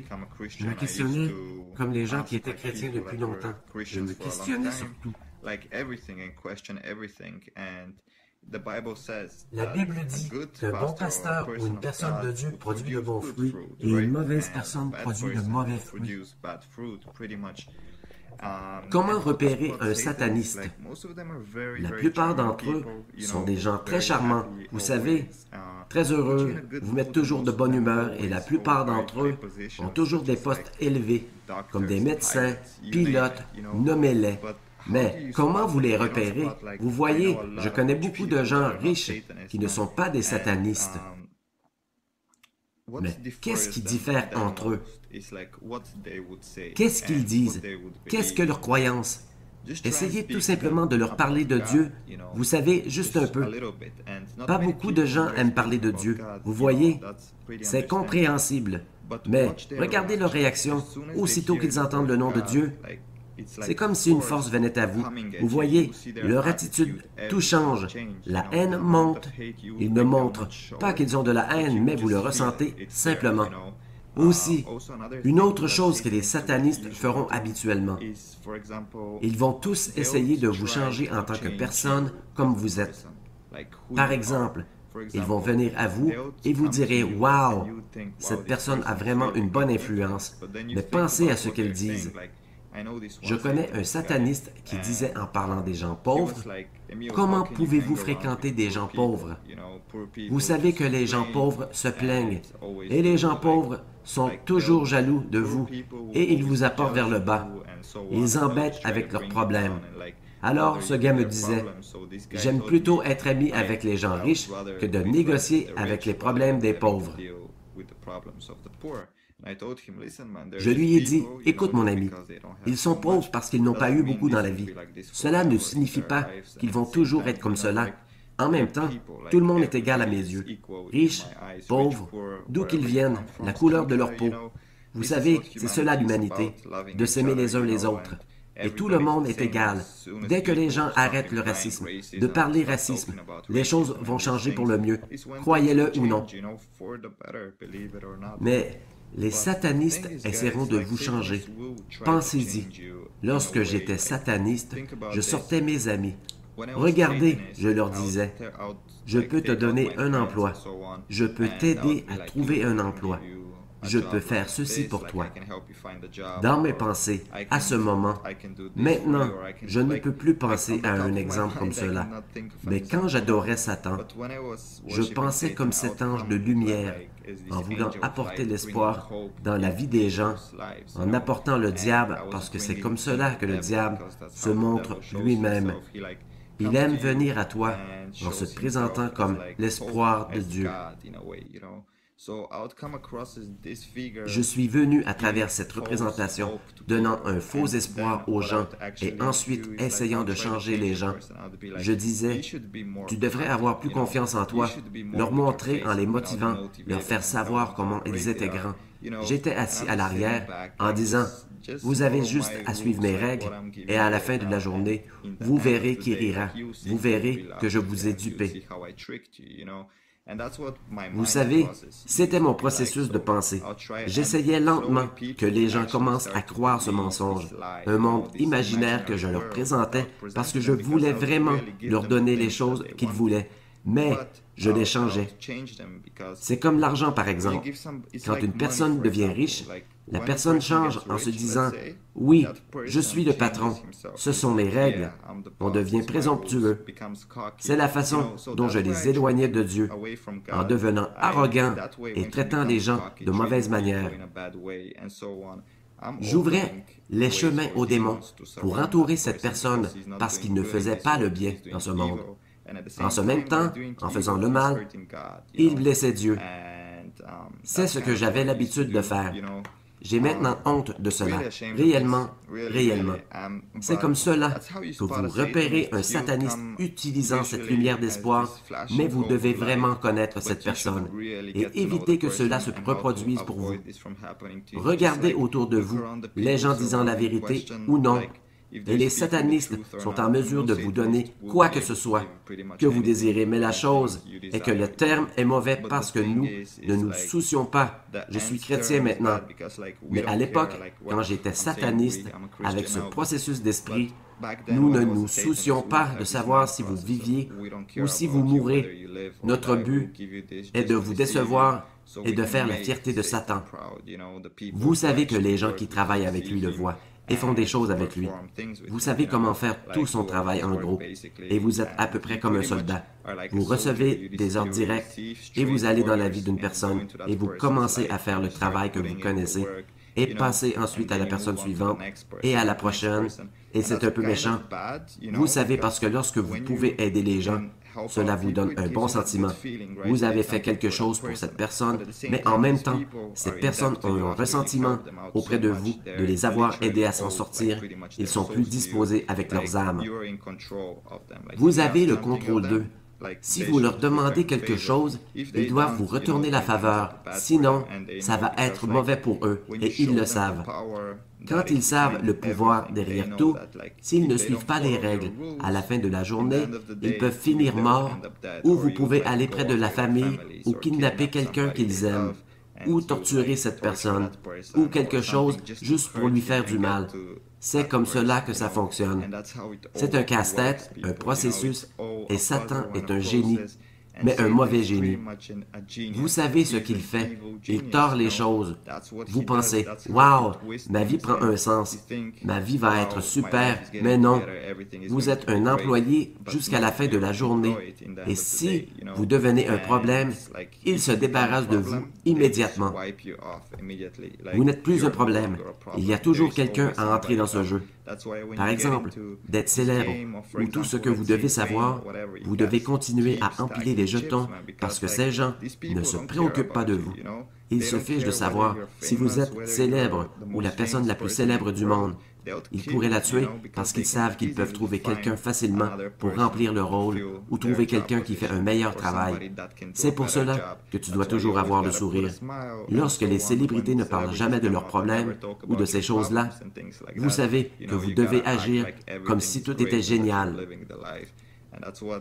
je me questionnais comme les gens qui étaient chrétiens depuis longtemps. Je me questionnais sur tout. La Bible dit qu'un bon pasteur ou une personne de Dieu produit de bons fruits et une mauvaise personne produit de mauvais fruits. Comment repérer un sataniste? La plupart d'entre eux sont des gens très charmants, vous savez, très heureux, vous mettent toujours de bonne humeur et la plupart d'entre eux ont toujours des postes élevés, comme des médecins, pilotes, nommez-les. Mais comment vous les repérez? Vous voyez, je connais beaucoup de gens riches qui ne sont pas des satanistes. Mais qu'est-ce qui diffère entre eux? Qu'est-ce qu'ils disent? Qu'est-ce que leur croyance? Essayez tout simplement de leur parler de Dieu. Vous savez, juste un peu. Pas beaucoup de gens aiment parler de Dieu. Vous voyez, c'est compréhensible. Mais regardez leur réaction aussitôt qu'ils entendent le nom de Dieu. C'est comme si une force venait à vous. Vous voyez, leur attitude, tout change. La haine monte. Ils ne montrent pas qu'ils ont de la haine, mais vous le ressentez simplement. Aussi, une autre chose que les satanistes feront habituellement. Ils vont tous essayer de vous changer en tant que personne comme vous êtes. Par exemple, ils vont venir à vous et vous direz « Wow, cette personne a vraiment une bonne influence. » Mais pensez à ce qu'ils disent. Je connais un sataniste qui disait en parlant des gens pauvres, « Comment pouvez-vous fréquenter des gens pauvres? Vous savez que les gens pauvres se plaignent, et les gens pauvres sont toujours jaloux de vous, et ils vous apportent vers le bas. Ils embêtent avec leurs problèmes. Alors, ce gars me disait, « J'aime plutôt être ami avec les gens riches que de négocier avec les problèmes des pauvres. » Je lui ai dit, « Écoute mon ami, ils sont pauvres parce qu'ils n'ont pas eu beaucoup dans la vie. Cela ne signifie pas qu'ils vont toujours être comme cela. En même temps, tout le monde est égal à mes yeux. Riches, pauvres, d'où qu'ils viennent, la couleur de leur peau. Vous savez, c'est cela l'humanité, de s'aimer les uns les autres. Et tout le monde est égal. Dès que les gens arrêtent le racisme, de parler racisme, les choses vont changer pour le mieux, croyez-le ou non. Mais les satanistes essaieront de vous changer. Pensez-y. Lorsque j'étais sataniste, je sortais mes amis. Regardez, je leur disais, je peux te donner un emploi. Je peux t'aider à trouver un emploi. Je peux faire ceci pour toi. Dans mes pensées, à ce moment, maintenant, je ne peux plus penser à un exemple comme cela. Mais quand j'adorais Satan, je pensais comme cet ange de lumière, en voulant apporter l'espoir dans la vie des gens, en apportant le diable, parce que c'est comme cela que le diable se montre lui-même. Il aime venir à toi en se présentant comme l'espoir de Dieu. Je suis venu à travers cette représentation, donnant un faux espoir aux gens et ensuite essayant de changer les gens. Je disais, tu devrais avoir plus confiance en toi, leur montrer en les motivant, leur faire savoir comment ils étaient grands. J'étais assis à l'arrière en disant, vous avez juste à suivre mes règles et à la fin de la journée, vous verrez qui rira, vous verrez que je vous ai dupé. Vous savez, c'était mon processus de pensée. J'essayais lentement que les gens commencent à croire ce mensonge, un monde imaginaire que je leur présentais parce que je voulais vraiment leur donner les choses qu'ils voulaient, mais je les changeais. C'est comme l'argent, par exemple. Quand une personne devient riche, la personne change en se disant « Oui, je suis le patron, ce sont mes règles. » On devient présomptueux. C'est la façon dont je les éloignais de Dieu, en devenant arrogant et traitant les gens de mauvaise manière. J'ouvrais les chemins aux démons pour entourer cette personne parce qu'il ne faisait pas le bien dans ce monde. En ce même temps, en faisant le mal, il blessait Dieu. C'est ce que j'avais l'habitude de faire. J'ai maintenant honte de cela. Réellement, réellement. C'est comme cela que vous repérez un sataniste utilisant cette lumière d'espoir, mais vous devez vraiment connaître cette personne et éviter que cela se reproduise pour vous. Regardez autour de vous, les gens disant la vérité ou non. Et les satanistes sont en mesure de vous donner quoi que ce soit que vous désirez. Mais la chose est que le terme est mauvais parce que nous ne nous soucions pas. Je suis chrétien maintenant. Mais à l'époque, quand j'étais sataniste, avec ce processus d'esprit, nous ne nous soucions pas de savoir si vous viviez ou si vous mourrez. Notre but est de vous décevoir et de faire la fierté de Satan. Vous savez que les gens qui travaillent avec lui le voient et font des choses avec lui. Vous savez comment faire tout son travail en gros, et vous êtes à peu près comme un soldat. Vous recevez des ordres directs, et vous allez dans la vie d'une personne, et vous commencez à faire le travail que vous connaissez, et passez ensuite à la personne suivante, et à la prochaine, et c'est un peu méchant. Vous savez parce que lorsque vous pouvez aider les gens, cela vous donne un bon sentiment. Vous avez fait quelque chose pour cette personne, mais en même temps, ces personnes ont un ressentiment auprès de vous de les avoir aidés à s'en sortir. Ils sont plus disposés avec leurs âmes. Vous avez le contrôle d'eux. Si vous leur demandez quelque chose, ils doivent vous retourner la faveur. Sinon, ça va être mauvais pour eux, et ils le savent. Quand ils savent le pouvoir derrière tout, s'ils ne suivent pas les règles, à la fin de la journée, ils peuvent finir morts, ou vous pouvez aller près de la famille, ou kidnapper quelqu'un qu'ils aiment, ou torturer cette personne, ou quelque chose juste pour lui faire du mal. C'est comme cela que ça fonctionne. C'est un casse-tête, un processus, et Satan est un génie, mais un mauvais génie. Vous savez ce qu'il fait. Il tord les choses. Vous pensez, « Wow, ma vie prend un sens. Ma vie va être super. » Mais non, vous êtes un employé jusqu'à la fin de la journée. Et si vous devenez un problème, il se débarrasse de vous immédiatement. Vous n'êtes plus un problème. Il y a toujours quelqu'un à entrer dans ce jeu. Par exemple, d'être célèbre ou tout ce que vous devez savoir, vous devez continuer à empiler des jetons parce que ces gens ne se préoccupent pas de vous. Ils se fichent de savoir si vous êtes célèbre ou la personne la plus célèbre du monde. Ils pourraient la tuer parce qu'ils savent qu'ils peuvent trouver quelqu'un facilement pour remplir le rôle ou trouver quelqu'un qui fait un meilleur travail. C'est pour cela que tu dois toujours avoir le sourire. Lorsque les célébrités ne parlent jamais de leurs problèmes ou de ces choses-là, vous savez que vous devez agir comme si tout était génial.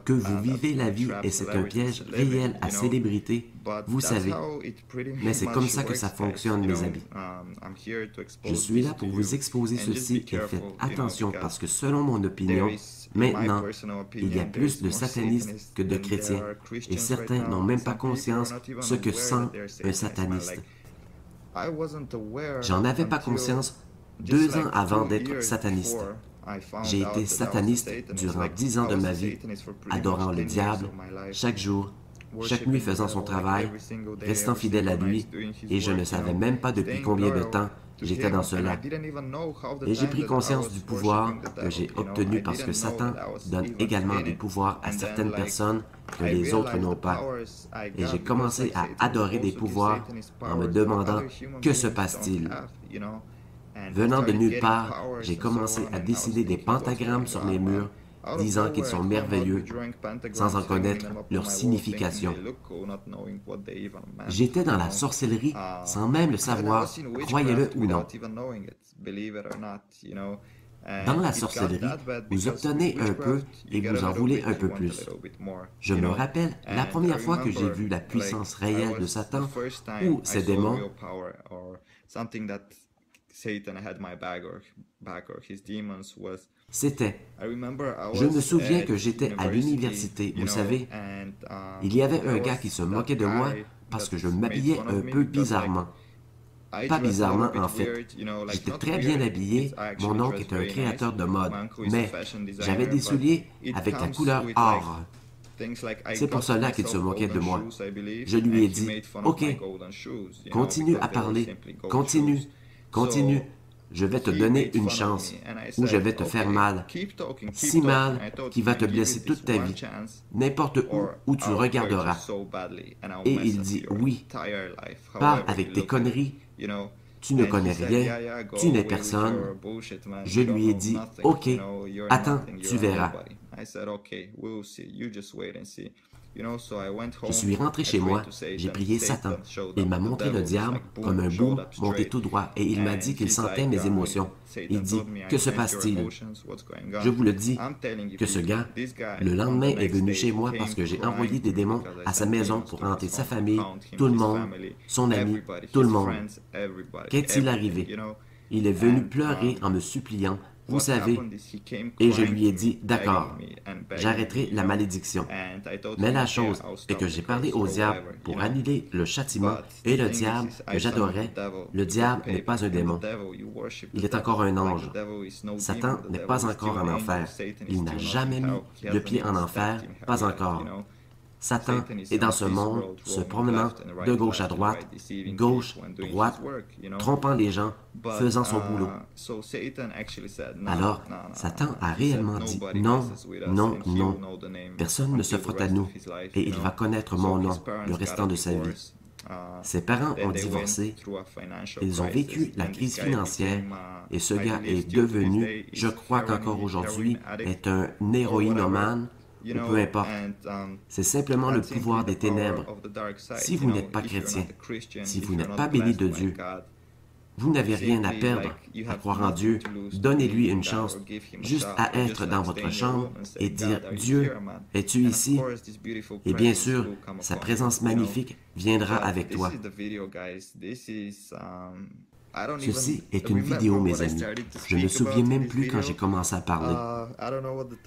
Que vous vivez la vie et c'est un piège réel à célébrité, vous savez. Mais c'est comme ça que ça fonctionne, mes amis. Je suis là pour vous exposer ceci et faites attention parce que selon mon opinion, maintenant, il y a plus de satanistes que de chrétiens et certains n'ont même pas conscience ce que sent un sataniste. J'en avais pas conscience 2 ans avant d'être sataniste. J'ai été sataniste durant 10 ans de ma vie, adorant le diable, chaque jour, chaque nuit faisant son travail, restant fidèle à lui, et je ne savais même pas depuis combien de temps j'étais dans cela. Et j'ai pris conscience du pouvoir que j'ai obtenu parce que Satan donne également du pouvoir à certaines personnes que les autres n'ont pas. Et j'ai commencé à adorer des pouvoirs en me demandant « Que se passe-t-il » Venant de nulle part, j'ai commencé à dessiner des pentagrammes sur les murs, disant qu'ils sont merveilleux, sans en connaître leur signification. J'étais dans la sorcellerie sans même le savoir, croyez-le ou non. Dans la sorcellerie, vous obtenez un peu et vous en voulez un peu plus. Je me rappelle la première fois que j'ai vu la puissance réelle de Satan ou ses démons. C'était, je me souviens que j'étais à l'université, vous savez, il y avait un gars qui se moquait de moi parce que je m'habillais un peu bizarrement. Pas bizarrement en fait, j'étais très bien habillé, mon oncle est un créateur de mode, mais j'avais des souliers avec la couleur or. C'est pour cela qu'il se moquait de moi. Je lui ai dit, ok, continue à parler, continue. Continue, je vais te donner une chance, ou je vais te faire mal, si mal qu'il va te blesser toute ta vie, n'importe où tu regarderas. Et il dit, oui, pars avec tes conneries, tu ne connais rien, tu n'es personne. Je lui ai dit, ok, attends, tu verras. Je suis rentré chez moi, j'ai prié Satan. Il m'a montré le diable comme un bout monté tout droit et il m'a dit qu'il sentait mes émotions. Il dit, que se passe-t-il? Je vous le dis, que ce gars, le lendemain est venu chez moi parce que j'ai envoyé des démons à sa maison pour hanter sa famille, tout le monde, son ami, tout le monde. Qu'est-il arrivé? Il est venu pleurer en me suppliant, vous savez, et je lui ai dit, d'accord, j'arrêterai la malédiction. Mais la chose est que j'ai parlé au diable pour annuler le châtiment, et le diable que j'adorais, le diable n'est pas un démon. Il est encore un ange. Satan n'est pas encore en enfer. Il n'a jamais mis le pied en enfer, pas encore. Satan est dans ce monde, se promenant de gauche à droite, trompant les gens, faisant son boulot. Alors, Satan a réellement dit « Non, non, non, personne ne se frotte à nous, et il va connaître mon nom le restant de sa vie. » Ses parents ont divorcé, ils ont vécu la crise financière, et ce gars est devenu, je crois qu'encore aujourd'hui, est un héroïnomane, ou peu importe. C'est simplement le pouvoir des ténèbres. Si vous n'êtes pas chrétien, si vous n'êtes pas béni de Dieu, vous n'avez rien à perdre à croire en Dieu. Donnez-lui une chance, juste à être dans votre chambre et dire « Dieu, es-tu ici? » Et bien sûr, sa présence magnifique viendra avec toi. Ceci est une vidéo, mes amis. Je ne me souviens même plus quand j'ai commencé à parler.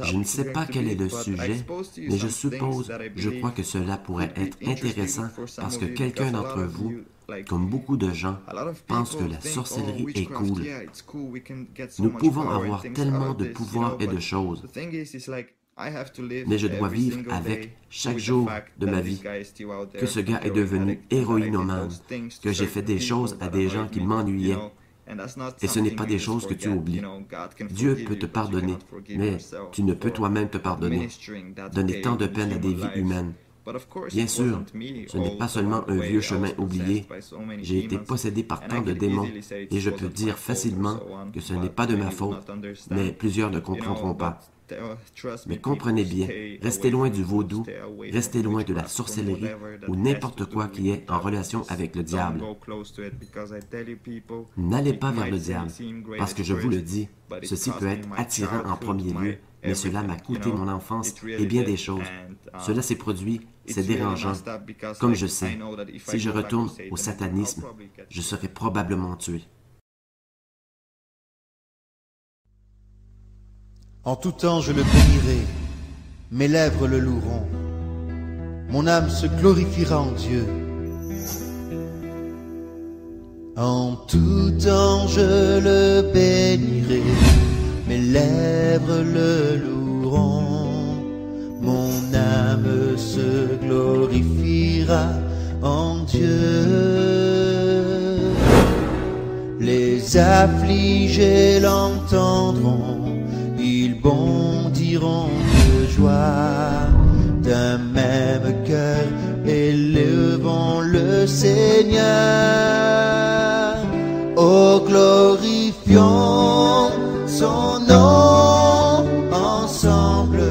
Je ne sais pas quel est le sujet, mais je crois que cela pourrait être intéressant parce que quelqu'un d'entre vous, comme beaucoup de gens, pense que la sorcellerie est cool. Nous pouvons avoir tellement de pouvoirs et de choses. Mais je dois vivre avec chaque jour de ma vie que ce gars est devenu héroïnomane, que j'ai fait des choses à des gens qui m'ennuyaient, Et ce n'est pas des choses que tu oublies. Dieu peut te pardonner, mais tu ne peux toi-même te pardonner. Donner tant de peine à des vies humaines. Bien sûr, ce n'est pas seulement un vieux chemin oublié. J'ai été possédé par tant de démons et je peux dire facilement que ce n'est pas de ma faute, mais plusieurs ne comprendront pas. Mais comprenez bien, restez loin du vaudou, restez loin de la sorcellerie ou n'importe quoi qui est en relation avec le diable. N'allez pas vers le diable, parce que je vous le dis, ceci peut être attirant en premier lieu, mais cela m'a coûté mon enfance et bien des choses. Cela s'est produit, c'est dérangeant. Comme je sais, si je retourne au satanisme, je serai probablement tué. En tout temps je le bénirai, mes lèvres le loueront. Mon âme se glorifiera en Dieu. En tout temps je le bénirai, mes lèvres le loueront. Mon âme se glorifiera en Dieu. Les affligés l'entendront, ils bondiront de joie, d'un même cœur élevons le Seigneur. Oh, glorifions son nom ensemble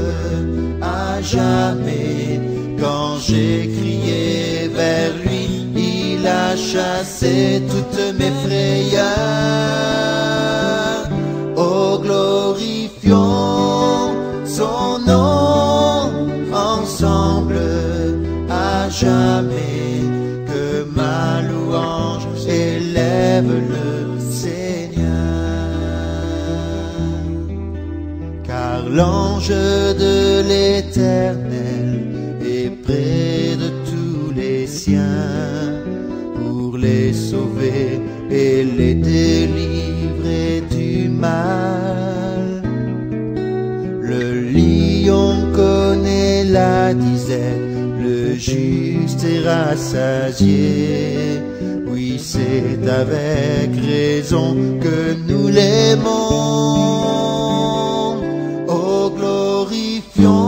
à jamais. Quand j'ai crié vers lui, il a chassé toutes mes frayeurs. Oh, glorifions son nom ensemble à jamais. Que ma louange élève le Seigneur. Car l'ange de l'Éternel est près de tous les siens pour les sauver et les délivrer du mal. Le lion connaît la disette, le juste est rassasié. Oui, c'est avec raison que nous l'aimons. Oh, glorifions